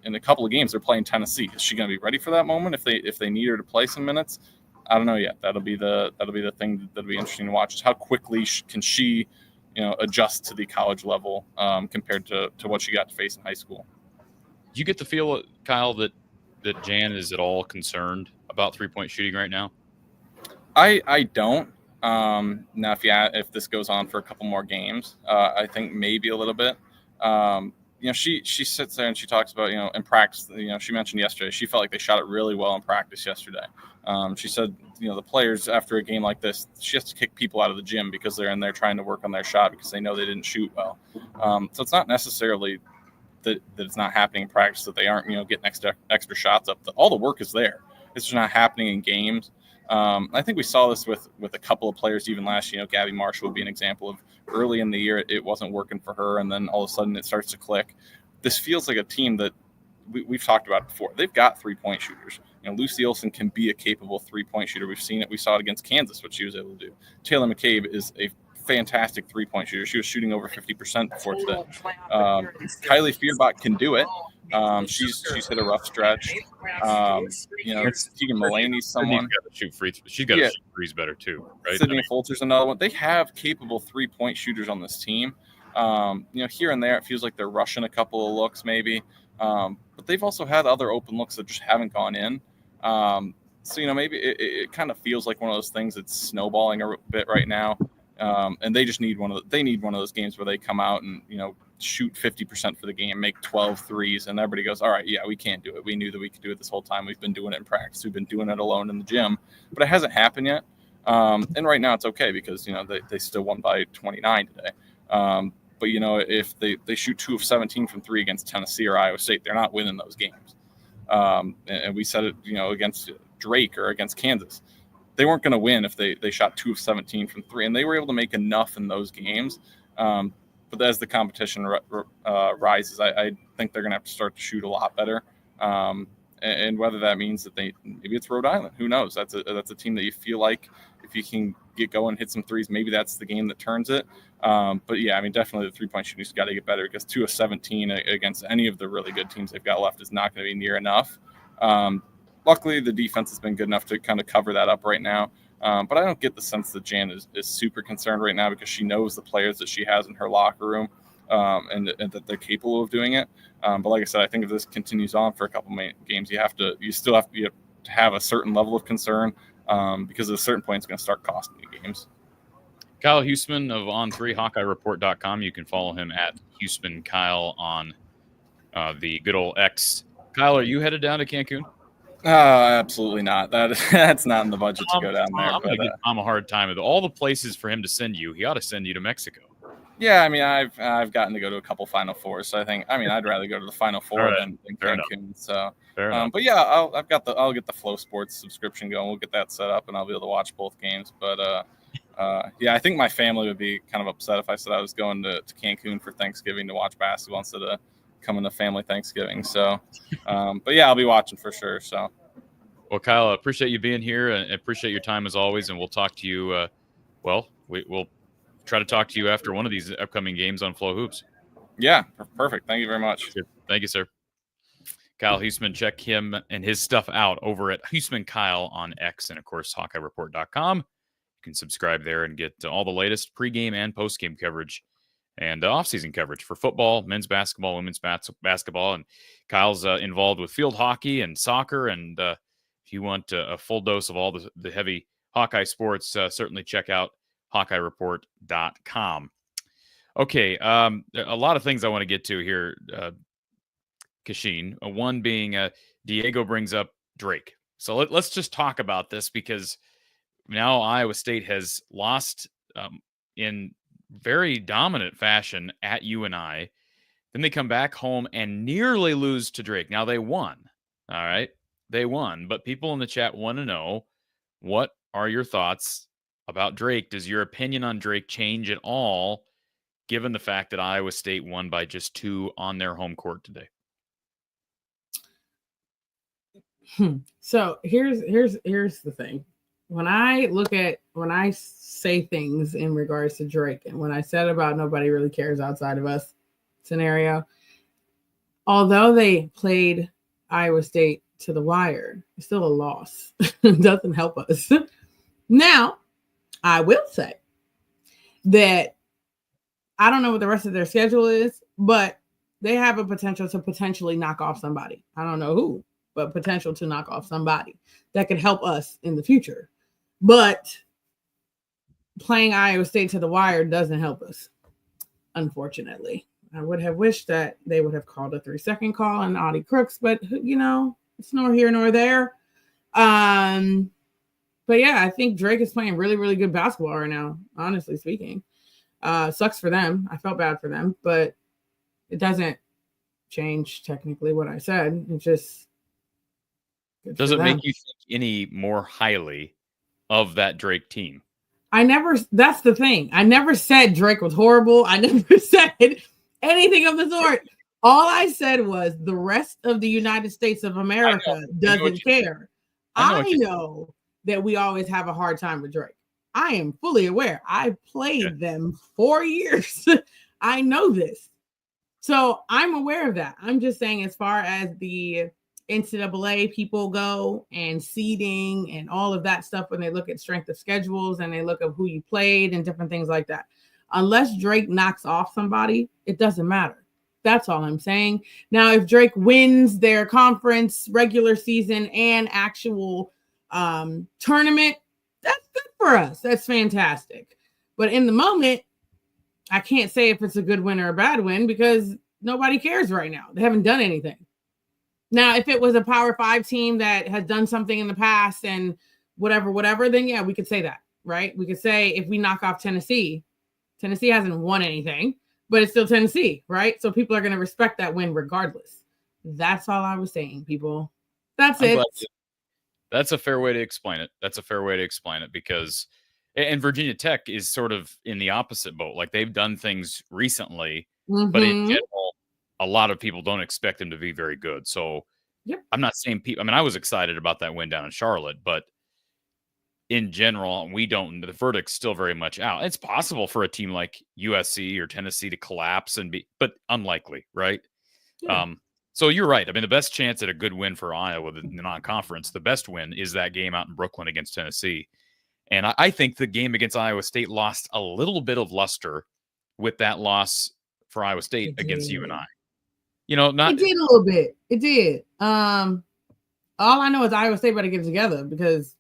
S4: in a couple of games, they're playing Tennessee. Is she going to be ready for that moment if they need her to play some minutes? I don't know yet. That'll be the thing that'll be interesting to watch, is how quickly can she, adjust to the college level compared to what she got to face in high school.
S1: Do you get the feel, Kyle, that Jan is at all concerned about 3-point shooting right now?
S4: I don't. Now, if this goes on for a couple more games, I think maybe a little bit. She sits there and she talks about, in practice, she mentioned yesterday, she felt like they shot it really well in practice yesterday. She said, the players after a game like this, she has to kick people out of the gym because they're in there trying to work on their shot because they know they didn't shoot well. So it's not necessarily that it's not happening in practice, that they aren't, getting extra shots up. All the work is there. It's just not happening in games. I think we saw this with a couple of players even last year. Gabby Marshall would be an example of early in the year it wasn't working for her, and then all of a sudden it starts to click. This feels like a team that we've talked about before. They've got 3-point shooters. Lucy Olson can be a capable 3-point shooter. We've seen it. We saw it against Kansas, what she was able to do. Taylor McCabe is a fantastic 3-point shooter. She was shooting over 50% before today. Kylie Fearbach can do it. She's hit a rough stretch. Tegan Mulaney's someone.
S1: She's got to shoot threes better too, right?
S4: Sydney Folter's another one. They have capable 3-point shooters on this team. Here and there, it feels like they're rushing a couple of looks maybe. But they've also had other open looks that just haven't gone in. So maybe it kind of feels like one of those things that's snowballing a bit right now. And they just need one of those games where they come out and, shoot 50% for the game, make 12 threes, and everybody goes, all right, yeah, we can't do it. We knew that we could do it this whole time. We've been doing it in practice. We've been doing it alone in the gym, but it hasn't happened yet. And right now it's okay because, they still won by 29 today. But, if they shoot 2 of 17 from 3 against Tennessee or Iowa State, they're not winning those games. And we said it, against Drake or against Kansas. They weren't going to win if they shot 2 of 17 from 3, and they were able to make enough in those games. But as the competition rises, I think they're going to have to start to shoot a lot better. And whether that means that maybe it's Rhode Island, who knows? That's a team that you feel like if you can get going, hit some threes, maybe that's the game that turns it. But yeah, definitely the 3-point shooting's got to get better, because 2 of 17 against any of the really good teams they've got left is not going to be near enough. Luckily, the defense has been good enough to kind of cover that up right now. But I don't get the sense that Jan is super concerned right now, because she knows the players that she has in her locker room, and that they're capable of doing it. But like I said, I think if this continues on for a couple games, you still have to have a certain level of concern, because at a certain point it's going to start costing you games.
S1: Kyle Huseman of On3, HawkeyeReport.com. You can follow him at Huseman Kyle on the good old X. Kyle, are you headed down to Cancun?
S4: Absolutely not. That's not in the budget to go down there.
S1: I'm going to give Tom a hard time. With all the places for him to send you, he ought to send you to Mexico.
S4: Yeah, I've gotten to go to a couple Final Fours, so I think I'd rather go to the Final Four than Cancun. So, but yeah, I'll get the Flow Sports subscription going. We'll get that set up, and I'll be able to watch both games. But yeah, I think my family would be kind of upset if I said I was going to Cancun for Thanksgiving to watch basketball instead of coming to family Thanksgiving. So, but yeah, I'll be watching for sure. So,
S1: well, Kyle, I appreciate you being here, and appreciate your time as always. And we'll talk to you. We'll try to talk to you after one of these upcoming games on Flow Hoops.
S4: Yeah, perfect. Thank you very much.
S1: Thank you, sir. Kyle Huseman, check him and his stuff out over at Huseman Kyle on X, and of course, HawkeyeReport.com. You can subscribe there and get all the latest pregame and postgame coverage and off-season coverage for football, men's basketball, women's basketball. And Kyle's involved with field hockey and soccer. And if you want a full dose of all the heavy Hawkeye sports, certainly check out HawkeyeReport.com. Okay, a lot of things I want to get to here, Kachine. One being Diego brings up Drake. So let's just talk about this, because now Iowa State has lost in very dominant fashion at UNI. Then they come back home and nearly lose to Drake. Now they won. All right. They won. But people in the chat want to know, what are your thoughts about Drake? Does your opinion on Drake change at all, given the fact that Iowa State won by just 2 on their home court today?
S2: So here's the thing. When I say things in regards to Drake, and when I said about nobody really cares outside of us scenario, although they played Iowa State to the wire, it's still a loss. It doesn't help us. Now, I will say that I don't know what the rest of their schedule is, but they have a potential to potentially knock off somebody. I don't know who, but potential to knock off somebody that could help us in the future. But playing Iowa State to the wire doesn't help us, unfortunately. I would have wished that they would have called a 3-second call on Audie Crooks, but, it's nor here nor there. But yeah, I think Drake is playing really, really good basketball right now, honestly speaking. Sucks for them. I felt bad for them, but it doesn't change technically what I said. It just
S1: does it make you think any more highly of that Drake team?
S2: That's the thing. I never said Drake was horrible. I never said anything of the sort. All I said was the rest of the United States of America doesn't care. I know that we always have a hard time with Drake. I am fully aware. I played them 4 years. I know this. So I'm aware of that. I'm just saying, as far as the NCAA people go and seeding and all of that stuff, when they look at strength of schedules and they look at who you played and different things like that, unless Drake knocks off somebody, it doesn't matter. That's all I'm saying. Now, if Drake wins their conference regular season and actual tournament, that's good for us. That's fantastic. But in the moment, I can't say if it's a good win or a bad win, because nobody cares right now. They haven't done anything. Now, if it was a Power 5 team that has done something in the past and whatever, then yeah, we could say that, right? We could say if we knock off Tennessee hasn't won anything, but it's still Tennessee, right? So people are going to respect that win regardless. That's all I was saying, people. That's it.
S1: That's a fair way to explain it. Because, and Virginia Tech is sort of in the opposite boat. Like, they've done things recently, but in general, a lot of people don't expect them to be very good. So I'm not saying people, I was excited about that win down in Charlotte, but in general, the verdict's still very much out. It's possible for a team like USC or Tennessee to collapse but unlikely, right? Yeah. So you're right. The best chance at a good win for Iowa, the non-conference, the best win is that game out in Brooklyn against Tennessee. And I think the game against Iowa State lost a little bit of luster with that loss for Iowa State against UNI. It did
S2: a little bit. It did. All I know is Iowa State better get it together, because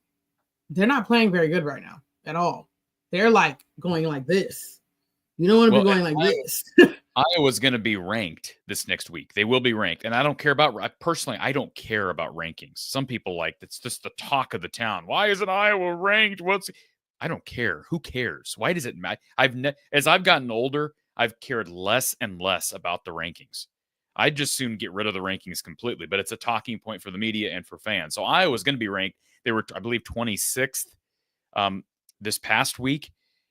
S2: they're not playing very good right now at all. They're like going like this. You don't want to be going like this.
S1: Iowa's going to be ranked this next week. They will be ranked. And I don't care about rankings. Some people it's just the talk of the town. Why isn't Iowa ranked? I don't care. Who cares? Why does it matter? As I've gotten older, I've cared less and less about the rankings. I'd just soon get rid of the rankings completely, but it's a talking point for the media and for fans. So Iowa's going to be ranked. They were, I believe, 26th this past week.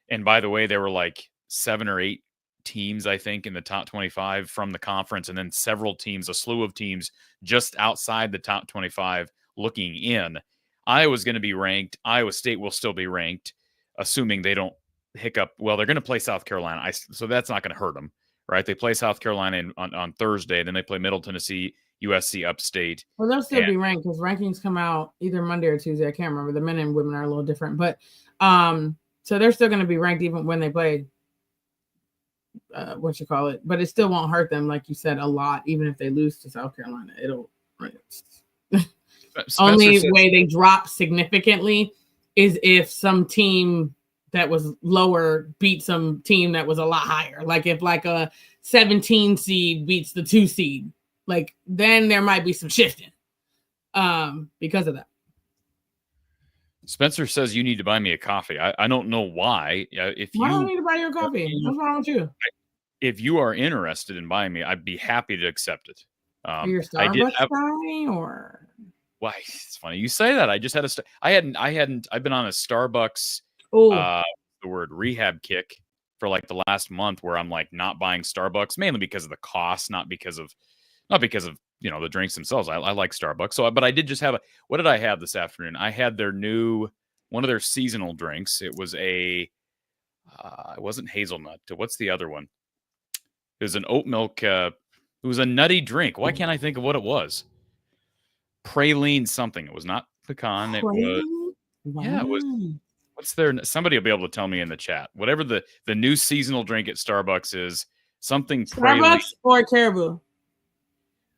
S1: And by the way, there were 7 or 8 teams, I think, in the top 25 from the conference, and then several teams, a slew of teams just outside the top 25 looking in. Iowa's going to be ranked. Iowa State will still be ranked, assuming they don't hiccup. Well, they're going to play South Carolina, so that's not going to hurt them, right? They play South Carolina on Thursday, then they play Middle Tennessee, USC upstate.
S2: Well, they'll still be ranked, because rankings come out either Monday or Tuesday. I can't remember. The men and women are a little different, but so they're still going to be ranked even when they play what you call it, but it still won't hurt them, like you said, a lot. Even if they lose to South Carolina, it'll. Only way they drop significantly is if some team that was lower beat some team that was a lot higher. Like if like a 17 seed beats the 2 seed, like then there might be some shifting because of that.
S1: Spencer says you need to buy me a coffee. I don't know why.
S2: Why don't I need to buy you a coffee? What's wrong with you?
S1: If you are interested in buying me, I'd be happy to accept it.
S2: Are you a Starbucks guy or?
S1: Why? It's funny you say that. I just had I've been on a Starbucks, the word rehab kick for like the last month, where I'm like not buying Starbucks, mainly because of the cost, not because of the drinks themselves. I like Starbucks. So, but I did just have what did I have this afternoon? I had one of their seasonal drinks. It was it wasn't hazelnut. What's the other one? It was an oat milk. It was a nutty drink. Why can't I think of what it was? Praline something. It was not pecan. It was. Wow. Yeah, it was. What's there? Somebody will be able to tell me in the chat. Whatever the new seasonal drink at Starbucks is, something
S2: Starbucks
S1: praline.
S2: Or Caribou.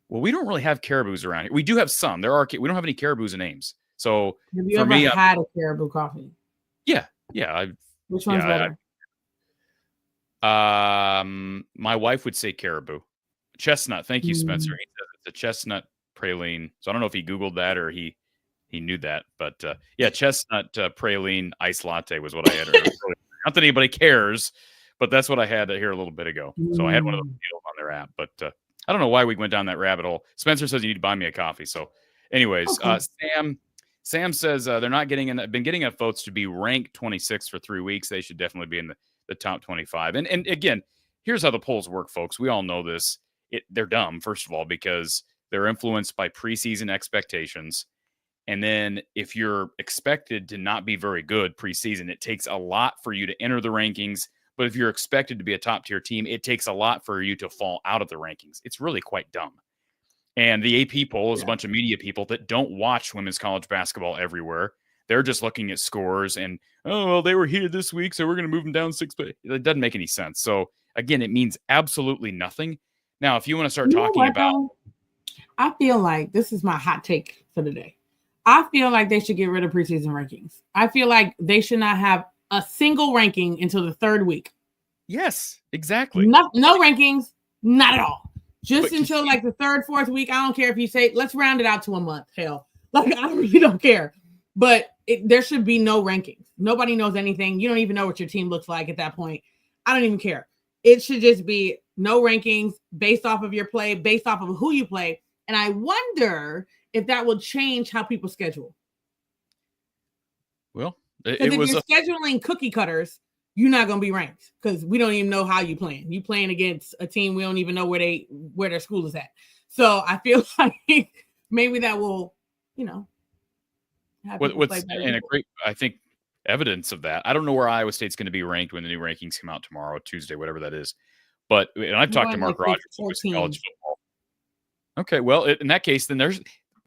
S1: Well, we don't really have caribous around here. We do have some. We don't have any caribous in Ames. So
S2: have you ever had a caribou coffee?
S1: Yeah.
S2: Which one's better?
S1: My wife would say caribou. Chestnut. Thank you, Spencer. He says it's a chestnut praline. So I don't know if he Googled that or he knew that. But chestnut praline iced latte was what I had. Not that anybody cares, but that's what I had here a little bit ago. So I had one of those deals on their app. But I don't know why we went down that rabbit hole. Spencer says you need to buy me a coffee. So anyways, okay. Sam says they're not been getting enough votes to be ranked 26 for 3 weeks. They should definitely be in the top 25. And again, here's how the polls work, folks. We all know this. They're dumb, first of all, because they're influenced by preseason expectations. And then if you're expected to not be very good preseason, it takes a lot for you to enter the rankings. But if you're expected to be a top-tier team, it takes a lot for you to fall out of the rankings. It's really quite dumb. And the AP poll is a bunch of media people that don't watch women's college basketball everywhere. They're just looking at scores and, they were here this week, so we're going to move them down 6. But it doesn't make any sense. So, again, it means absolutely nothing. Now, if you want to start talking about...
S2: I feel like this is my hot take for the day. I feel like they should get rid of preseason rankings. I feel like they should not have a single ranking until the 3rd week.
S1: Yes, exactly.
S2: No rankings, not at all. Just until like the 3rd, 4th week. I don't care if you say, let's round it out to a month. Hell, like I really don't care. But there should be no rankings. Nobody knows anything. You don't even know what your team looks like at that point. I don't even care. It should just be no rankings based off of your play, based off of who you play. And I wonder if that will change how people schedule.
S1: Well,
S2: if you're scheduling cookie cutters, you're not going to be ranked because we don't even know how you playing. You playing against a team we don't even know where their school is at. So I feel like maybe that will,
S1: what's and a great, I think, evidence of that. I don't know where Iowa State's going to be ranked when the new rankings come out tomorrow, Tuesday, whatever that is. But and I've talked to Mark Rogers about college football. Okay, well, in that case, then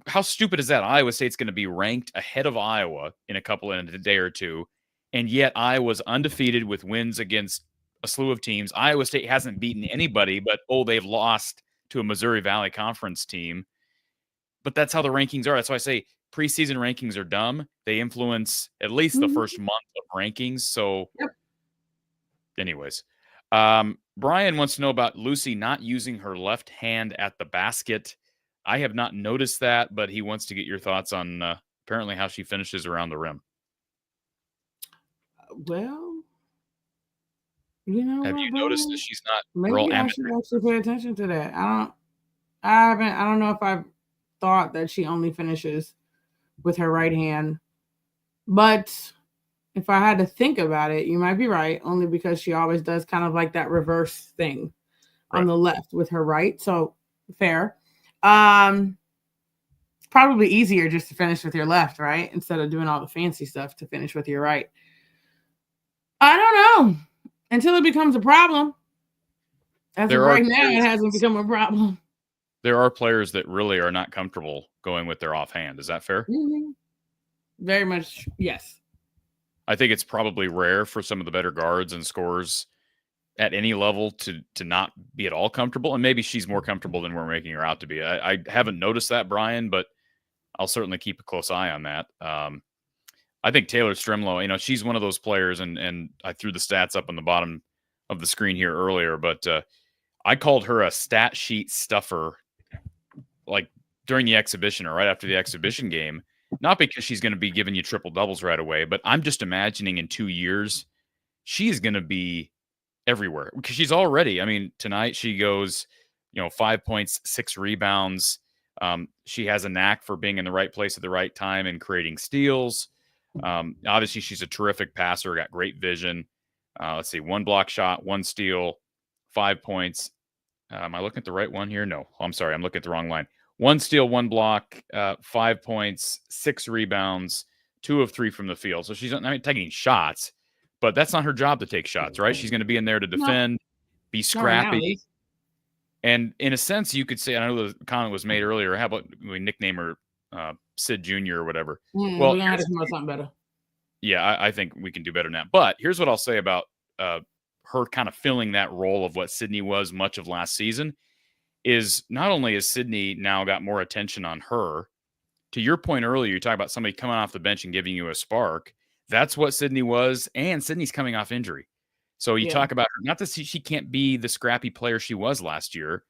S1: how stupid is that? Iowa State's going to be ranked ahead of Iowa in a day or two, and yet Iowa's undefeated with wins against a slew of teams. Iowa State hasn't beaten anybody, but they've lost to a Missouri Valley Conference team. But that's how the rankings are. That's why I say preseason rankings are dumb. They influence at least the first month of rankings. So, anyways, Brian wants to know about Lucy not using her left hand at the basket. I have not noticed that, but he wants to get your thoughts on apparently how she finishes around the rim.
S2: Well,
S1: have you noticed that she's not
S2: maybe I should actually pay attention to that. I don't know if I've thought that she only finishes with her right hand, but if I had to think about it, you might be right, only because she always does kind of like that reverse thing on the left with her right. So fair. It's probably easier just to finish with your left, right? Instead of doing all the fancy stuff to finish with your right. I don't know until it becomes a problem. As of right now, it hasn't become a problem.
S1: There are players that really are not comfortable going with their offhand. Is that fair?
S2: Mm-hmm. Very much, yes.
S1: I think it's probably rare for some of the better guards and scorers at any level to not be at all comfortable, and maybe she's more comfortable than we're making her out to be. I haven't noticed that, Brian, but I'll certainly keep a close eye on that. I think Taylor Strimlo, she's one of those players, and I threw the stats up on the bottom of the screen here earlier, but I called her a stat sheet stuffer, like during the exhibition or right after the exhibition game, not because she's going to be giving you triple doubles right away, but I'm just imagining in 2 years, she's going to be everywhere because she's already, tonight she goes, 5 points, 6 rebounds. She has a knack for being in the right place at the right time and creating steals. Obviously, she's a terrific passer, got great vision. Let's see, 1 block shot, 1 steal, 5 points. Am I looking at the right one here? No, I'm sorry. I'm looking at the wrong line. 1 steal, 1 block, 5 points, 6 rebounds, 2 of 3 from the field. So she's taking shots, but that's not her job to take shots, right? She's going to be in there to defend, be scrappy. And in a sense, you could say, I know the comment was made earlier, how about we nickname her Sid Jr. or whatever?
S2: Well, we got to come up with something better.
S1: Yeah, I think we can do better than that. But here's what I'll say about her kind of filling that role of what Sydney was much of last season is not only has Sydney now got more attention on her, to your point earlier, you talk about somebody coming off the bench and giving you a spark. That's what Sydney was, and Sydney's coming off injury. So you talk about her, not that she can't be the scrappy player she was last year,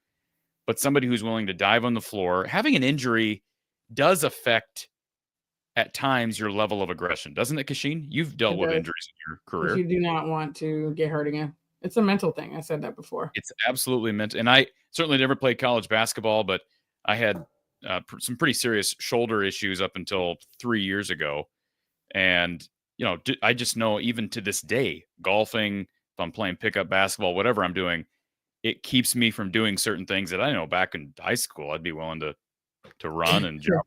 S1: but somebody who's willing to dive on the floor. Having an injury does affect, at times, your level of aggression, doesn't it, Kachine? You've dealt with injuries in your career.
S2: You do not want to get hurt again. It's a mental thing. I said that before.
S1: It's absolutely mental. And I certainly never played college basketball, but I had some pretty serious shoulder issues up until 3 years ago. And, I just know even to this day, golfing, if I'm playing pickup basketball, whatever I'm doing, it keeps me from doing certain things that I know back in high school I'd be willing to run and jump.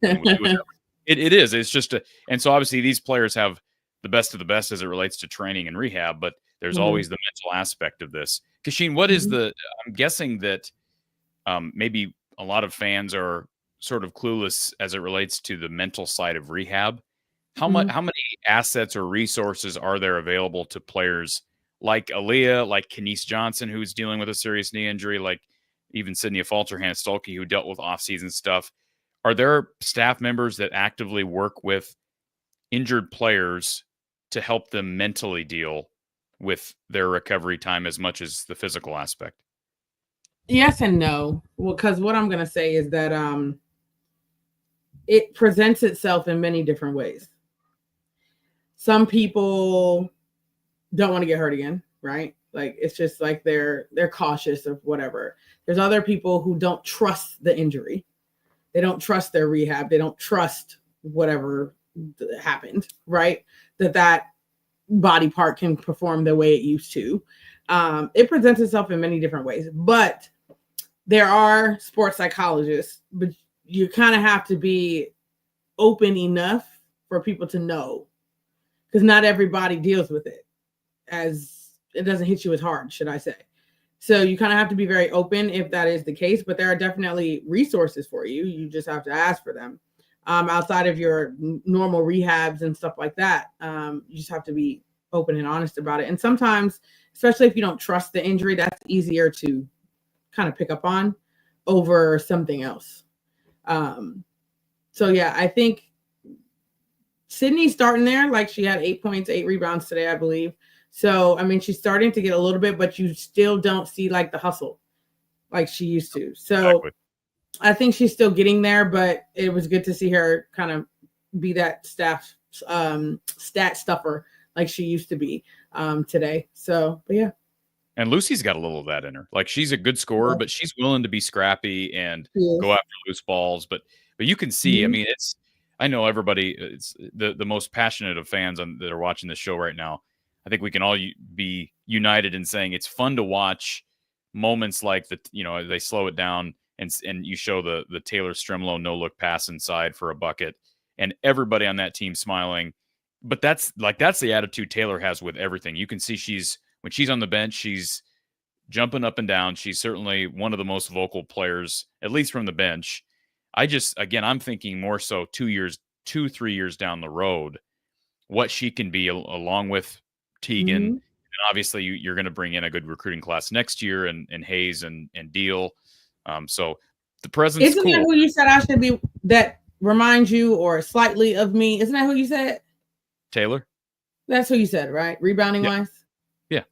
S1: It is. It's just and so obviously these players have the best of the best as it relates to training and rehab, but there's always the mental aspect of this. Kachine, what is I'm guessing that maybe a lot of fans are sort of clueless as it relates to the mental side of rehab. How many assets or resources are there available to players like Aaliyah, like Kenise Johnson, who's dealing with a serious knee injury, like even Sydney Falter-Hannah-Stulke, who dealt with off-season stuff? Are there staff members that actively work with injured players to help them mentally deal with their recovery time as much as the physical aspect?
S2: Yes and no. Well, because what I'm going to say is that it presents itself in many different ways. Some people don't want to get hurt again, right? Like it's just like they're cautious of whatever. There's other people who don't trust the injury. They don't trust their rehab. They don't trust whatever happened, right? That body part can perform the way it used to. It presents itself in many different ways, but there are sports psychologists, but you kind of have to be open enough for people to know, because not everybody deals with it, as it doesn't hit you as hard, should I say. So you kind of have to be very open if that is the case, but there are definitely resources for you. You just have to ask for them. Outside of your normal rehabs and stuff like that, you just have to be open and honest about it. And sometimes, especially if you don't trust the injury, that's easier to kind of pick up on over something else. So yeah, I think Sydney's starting there. Like she had 8 points, 8 rebounds today, I believe. So, she's starting to get a little bit, but you still don't see like the hustle like she used to. So exactly. I think she's still getting there, but it was good to see her kind of be that stat stuffer like she used to be today. So, but yeah.
S1: And Lucy's got a little of that in her. Like she's a good scorer, but she's willing to be scrappy and go after loose balls. But you can see, I know everybody, it's the most passionate of fans that are watching this show right now. I think we can all be united in saying it's fun to watch moments like they slow it down and you show the Taylor Strimlo no-look pass inside for a bucket and everybody on that team smiling. But that's the attitude Taylor has with everything. You can see when she's on the bench, she's jumping up and down. She's certainly one of the most vocal players, at least from the bench. I'm thinking more so 2-3 years down the road, what she can be along with Tegan, obviously you're going to bring in a good recruiting class next year, and Hayes and Deal. So the presence
S2: Isn't
S1: cool.
S2: that who you said I should be? That reminds you or slightly of me? Isn't that who you said?
S1: Taylor.
S2: That's who you said, right? Rebounding wise.
S1: Yeah,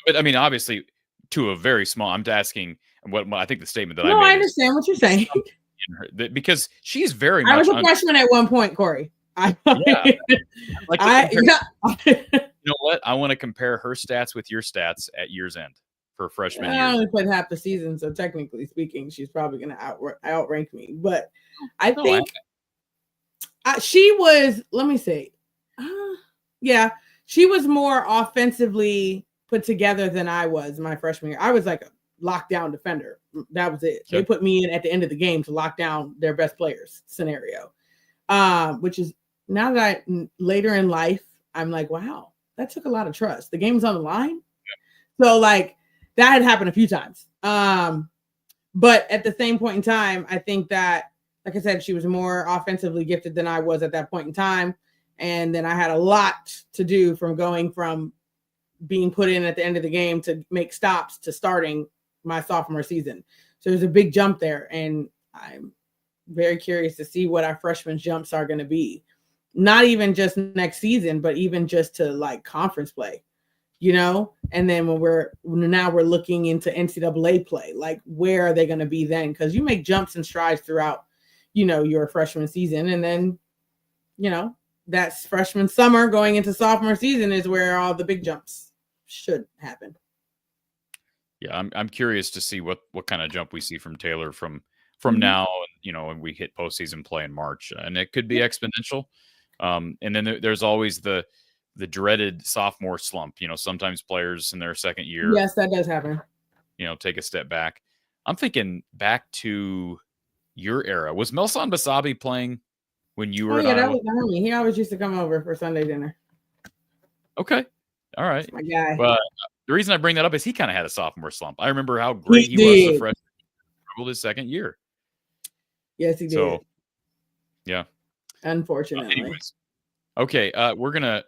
S1: but I mean, obviously, to a very small. I'm asking what I think the statement that I
S2: No,
S1: made.
S2: I understand what you're saying.
S1: Because she's very much.
S2: I was a freshman at one point, Corey.
S1: You know what? I want to compare her stats with your stats at year's end for freshman year.
S2: I only played half the season, so technically speaking, she's probably going to outrank me. But I think she was. Let me see. Yeah, she was more offensively put together than I was my freshman year. I was like a lockdown defender. That was it.
S1: Sure.
S2: They put me in at the end of the game to lock down their best players scenario, which is now that later in life, I'm like, wow, that took a lot of trust. The game's on the line. Yeah. So like that had happened a few times. But at the same point in time, I think that, like I said, she was more offensively gifted than I was at that point in time. And then I had a lot to do from going from being put in at the end of the game to make stops to starting my sophomore season. So there's a big jump there. And I'm very curious to see what our freshman jumps are going to be. Not even just next season, but even just to like conference play, And then when we're looking into NCAA play, like where are they going to be then? Because you make jumps and strides throughout, your freshman season. And then, that's freshman summer going into sophomore season is where all the big jumps should happen.
S1: Yeah, I'm curious to see what kind of jump we see from Taylor from now, when we hit postseason play in March, and it could be exponential. And then there's always the dreaded sophomore slump. Sometimes players in their second year,
S2: yes, that does happen.
S1: Take a step back. I'm thinking back to your era. Was Melson Basabi playing when you were?
S2: That was homie. He always used to come over for Sunday dinner.
S1: Okay, all right,
S2: my guy.
S1: But the reason I bring that up is he kind of had a sophomore slump. I remember how great he was the freshman. Struggled his second year.
S2: Yes, he did.
S1: So, yeah.
S2: Unfortunately.
S1: Anyways, okay. We're gonna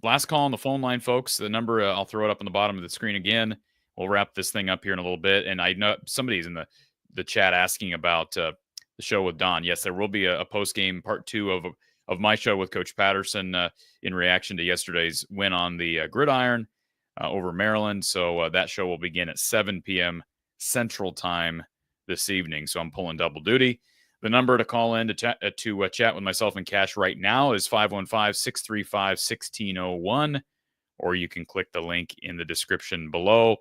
S1: last call on the phone line, folks. The number I'll throw it up on the bottom of the screen again. We'll wrap this thing up here in a little bit. And I know somebody's in the chat asking about the show with Don. Yes, there will be a post game part 2 of my show with Coach Patterson in reaction to yesterday's win on the Gridiron over Maryland. So that show will begin at 7 p.m. Central Time this evening. So I'm pulling double duty. The number to call in to chat with myself and Cash right now is 515-635-1601, or you can click the link in the description below.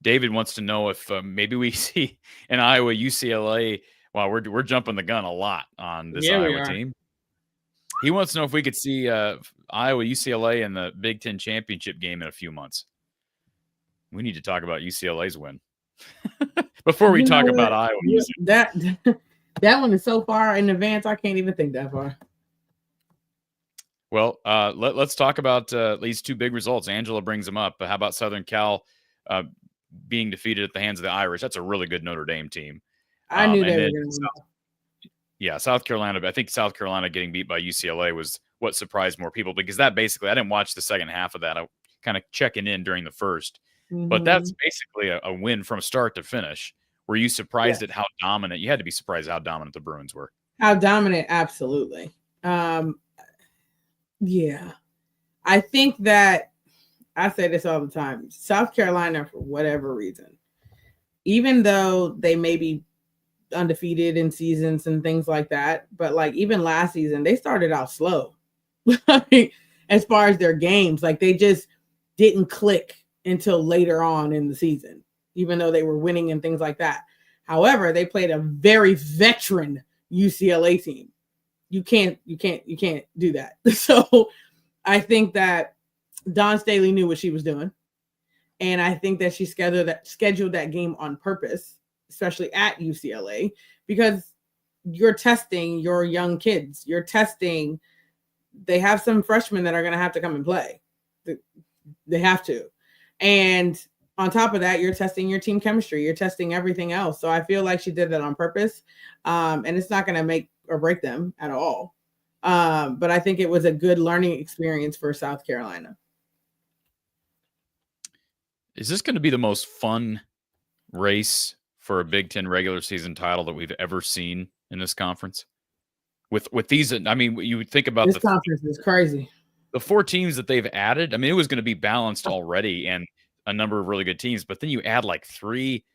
S1: David wants to know if maybe we see an Iowa UCLA. Wow, we're jumping the gun a lot on this Iowa team. He wants to know if we could see Iowa UCLA in the Big Ten championship game in a few months. We need to talk about UCLA's win before we talk about Iowa.
S2: That one is so far in advance, I can't even think that far.
S1: Well, let's talk about these 2 big results. Angela brings them up. But how about Southern Cal being defeated at the hands of the Irish? That's a really good Notre Dame team.
S2: I knew they were going to win.
S1: Yeah, South Carolina. I think South Carolina getting beat by UCLA was what surprised more people, because that basically, I didn't watch the second half of that. I kind of checking in during the first. Mm-hmm. But that's basically a win from start to finish. Were you surprised at how dominant? You had to be surprised at how dominant the Bruins were.
S2: How dominant, absolutely. Yeah. I think that I say this all the time. South Carolina, for whatever reason, even though they may be undefeated in seasons and things like that, but like even last season, they started out slow. As far as their games, like they just didn't click until later on in the season, even though they were winning and things like that. However, they played a very veteran UCLA team. You can't do that. So I think that Dawn Staley knew what she was doing. And I think that she scheduled that game on purpose, especially at UCLA, because you're testing your young kids. You're testing. They have some freshmen that are going to have to come and play. They have to. And on top of that, you're testing your team chemistry. You're testing everything else. So I feel like she did that on purpose. And it's not going to make or break them at all. But I think it was a good learning experience for South Carolina.
S1: is this going to be the most fun race for a Big Ten regular season title that we've ever seen in this conference? With these, I mean, you would think about
S2: this conference is crazy.
S1: The 4 teams that they've added. I mean, it was going to be balanced already and a number of really good teams, but then you add like 3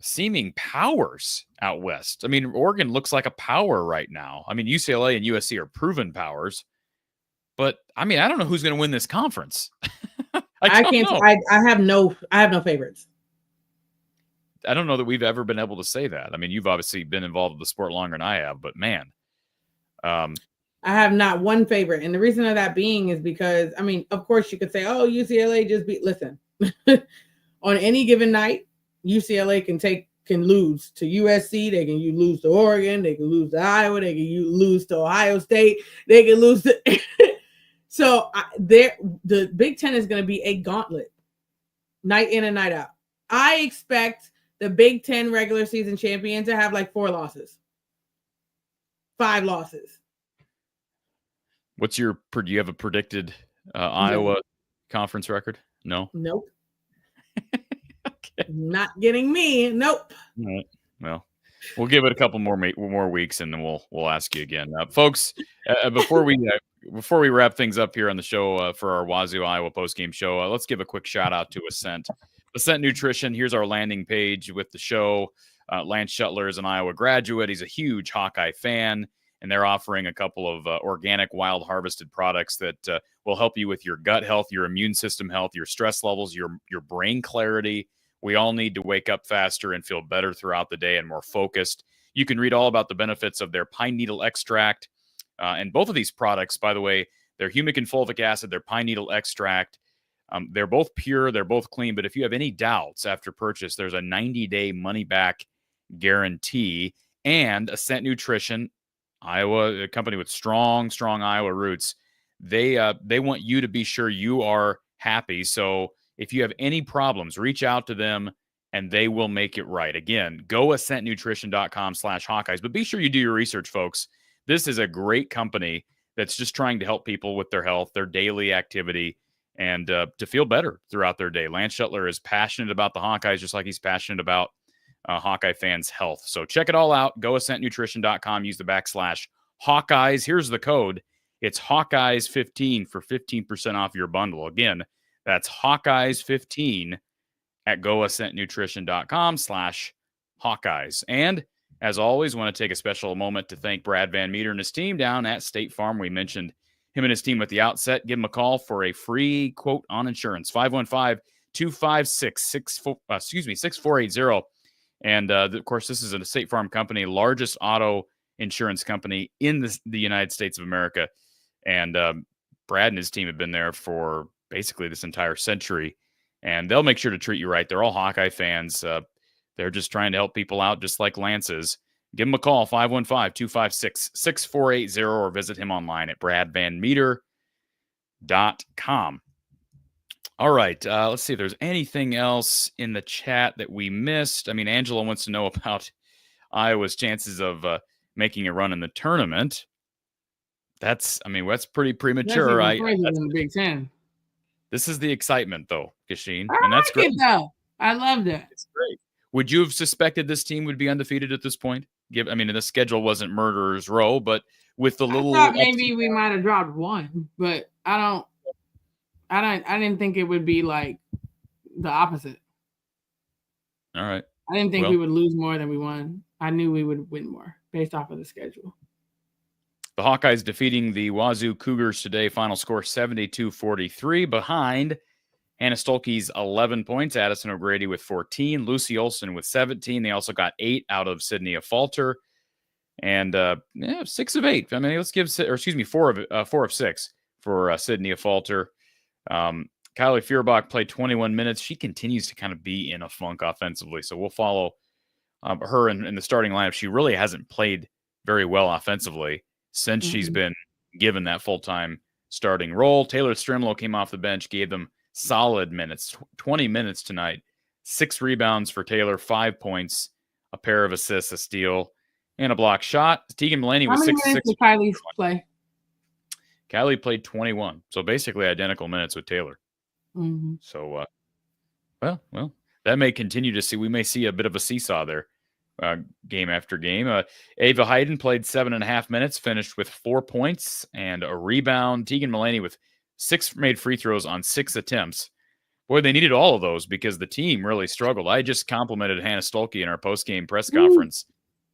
S1: seeming powers out west. I mean, Oregon looks like a power right now. I mean, UCLA and USC are proven powers, but I mean, I don't know who's going to win this conference.
S2: I can't. Know. I have no favorites.
S1: I don't know that we've ever been able to say that. I mean, you've obviously been involved with the sport longer than I have, but man,
S2: I have not one favorite. And the reason of that being is because, I mean, of course you could say, oh, UCLA just beat, listen, on any given night, UCLA can lose to USC. They can lose to Oregon. They can lose to Iowa. They can lose to Ohio State. They can lose to, so the Big Ten is going to be a gauntlet night in and night out. I expect the Big Ten regular season champion to have like 4 losses. 5 losses.
S1: Do you have a predicted Iowa conference record? No.
S2: Nope. Okay. Not getting me. Nope.
S1: All right. Well, we'll give it a couple more weeks, and then we'll ask you again, folks. Before we wrap things up here on the show for our Wazoo Iowa postgame show, let's give a quick shout out to Ascent. Ascent Nutrition. Here's our landing page with the show. Lance Shuttler is an Iowa graduate. He's a huge Hawkeye fan, and they're offering a couple of organic, wild harvested products that will help you with your gut health, your immune system health, your stress levels, your brain clarity. We all need to wake up faster and feel better throughout the day and more focused. You can read all about the benefits of their pine needle extract. And both of these products, by the way, they're humic and fulvic acid, they're pine needle extract. They're both pure, they're both clean. But if you have any doubts after purchase, there's a 90-day money-back guarantee. And Ascent Nutrition, Iowa, a company with strong Iowa roots, they want you to be sure you are happy. So if you have any problems, reach out to them and they will make it right. Again, go ascentnutrition.com/Hawkeyes. But be sure you do your research, folks. This is a great company that's just trying to help people with their health, their daily activity, and to feel better throughout their day. Lance Shuttler is passionate about the Hawkeyes, just like he's passionate about Hawkeye fans' health. So check it all out. Go ascentnutrition.com. Use the /Hawkeyes. Here's the code. It's Hawkeyes15 for 15% off your bundle. Again, that's Hawkeyes15 at goascentnutrition.com/Hawkeyes. And as always, want to take a special moment to thank Brad Van Meter and his team down at State Farm. We mentioned him and his team at the outset. Give him a call for a free quote on insurance, 515-256-6480. And of course, this is a State Farm company, largest auto insurance company in the United States of America. And Brad and his team have been there for basically this entire century, and they'll make sure to treat you right. They're all Hawkeye fans. They're just trying to help people out, just like Lance is. Give him a call, 515-256-6480, or visit him online at bradvanmeter.com. All right, let's see if there's anything else in the chat that we missed. I mean, Angela wants to know about Iowa's chances of making a run in the tournament. That's pretty premature.
S2: That's even further than the Big Ten.
S1: This is the excitement, though, Kachine,
S2: and that's great. I love that.
S1: It's great. Would you have suspected this team would be undefeated at this point? The schedule wasn't murderer's row, but with the little,
S2: I thought maybe we might have dropped one, but I didn't think it would be like the opposite.
S1: All right.
S2: I didn't think we would lose more than we won. I knew we would win more based off of the schedule.
S1: The Hawkeyes defeating the Wazoo Cougars today. Final score 72-43. Behind Hannah Stolke's 11 points. Addison O'Grady with 14. Lucy Olson with 17. They also got 8 out of Sydney Falter. And 6 of 8. I mean, let's give 4 of 6 for Sydney Falter. Kylie Feuerbach played 21 minutes. She continues to kind of be in a funk offensively. So we'll follow her in the starting lineup. She really hasn't played very well offensively since she's been given that full-time starting role. Taylor Strimlow came off the bench, gave them solid minutes, 20 minutes tonight, 6 rebounds for Taylor, 5 points, a pair of assists, a steal, and a block shot. Tegan Mulaney was 6
S2: minutes did Kylie's play?
S1: Kylie played 21, so basically identical minutes with Taylor.
S2: Mm-hmm.
S1: So Well, that may continue to see. We may see a bit of a seesaw there, game after game. Ava Hayden played 7.5 minutes, finished with 4 points and a rebound. Tegan Mulaney with 6 made free throws on 6 attempts. Boy, they needed all of those because the team really struggled. I just complimented Hannah Stolke in our post-game press conference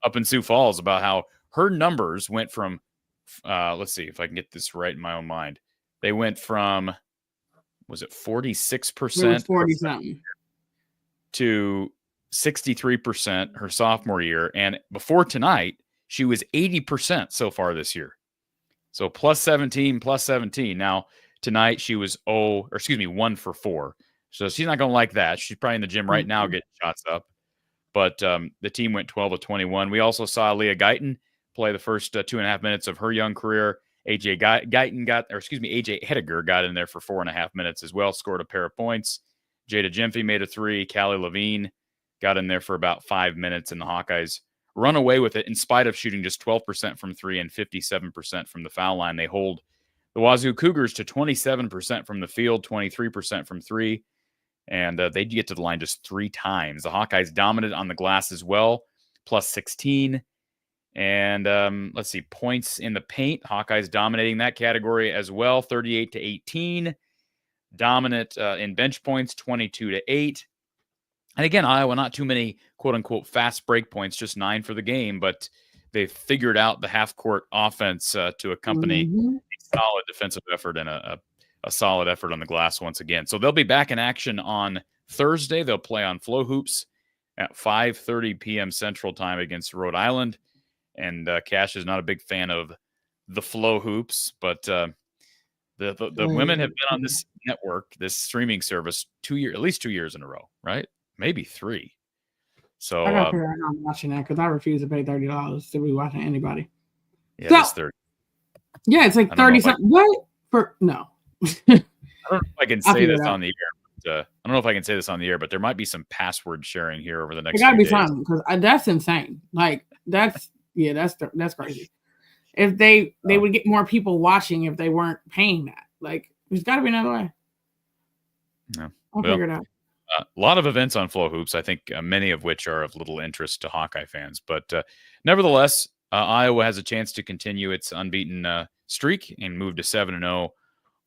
S1: up in Sioux Falls about how her numbers went from, let's see if I can get this right in my own mind. They went from, was it 46%
S2: 40-something
S1: to 63% her sophomore year. And before tonight, she was 80% so far this year. So plus 17. Now, tonight she was 1 for 4. So she's not going to like that. She's probably in the gym right now getting shots up. But the team went 12 of 21. We also saw Leah Guyton play the first 2.5 minutes of her young career. AJ Hediger got in there for 4.5 minutes as well, scored a pair of points. Jada Gyamfi made a 3. Callie Levine got in there for about 5 minutes, and the Hawkeyes run away with it in spite of shooting just 12% from 3 and 57% from the foul line. They hold the Wazoo Cougars to 27% from the field, 23% from 3, and they get to the line just 3 times. The Hawkeyes dominant on the glass as well, plus 16. And let's see, points in the paint. Hawkeyes dominating that category as well, 38-18. Dominant in bench points, 22-8. And again, Iowa, not too many quote-unquote fast break points, just 9 for the game, but they figured out the half-court offense to accompany a solid defensive effort and a solid effort on the glass once again. So they'll be back in action on Thursday. They'll play on Flow Hoops at 5:30 p.m. Central Time against Rhode Island. And Cash is not a big fan of the Flow Hoops, but the women have been on this network, this streaming service, at least 2 years in a row, right? Maybe 3. So
S2: I gotta figure out how I'm watching that because I refuse to pay $30 to be watching anybody.
S1: Yeah, it's 30.
S2: Yeah, it's like 30 something. What? For no.
S1: I don't know if I can say this on the air. But, I don't know if I can say this on the air, but there might be some password sharing here over the next.
S2: It gotta
S1: few
S2: be
S1: days.
S2: something because that's insane. Like that's crazy. If they would get more people watching if they weren't paying that. Like there's got to be another way.
S1: No,
S2: I'll figure it out.
S1: A lot of events on Flow Hoops, I think many of which are of little interest to Hawkeye fans. But nevertheless, Iowa has a chance to continue its unbeaten streak and move to 7-0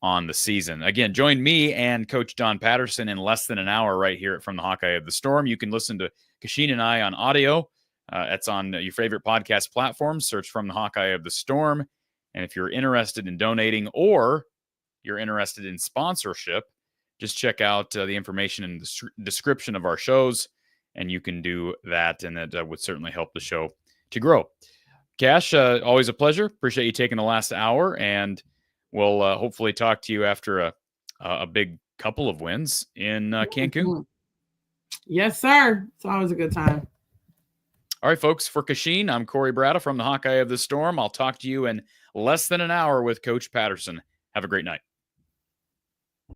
S1: on the season. Again, join me and Coach Don Patterson in less than an hour right here from the Hawkeye of the Storm. You can listen to Kachine and I on audio. It's on your favorite podcast platforms. Search From the Hawkeye of the Storm. And if you're interested in donating or you're interested in sponsorship, just check out the information in the description of our shows, and you can do that, and that would certainly help the show to grow. Cash, always a pleasure. Appreciate you taking the last hour, and we'll hopefully talk to you after a big couple of wins in Cancun.
S2: Yes, sir. It's always a good time.
S1: All right, folks, for Kachine, I'm Corey Bratta from the Hawkeye of the Storm. I'll talk to you in less than an hour with Coach Patterson. Have a great night.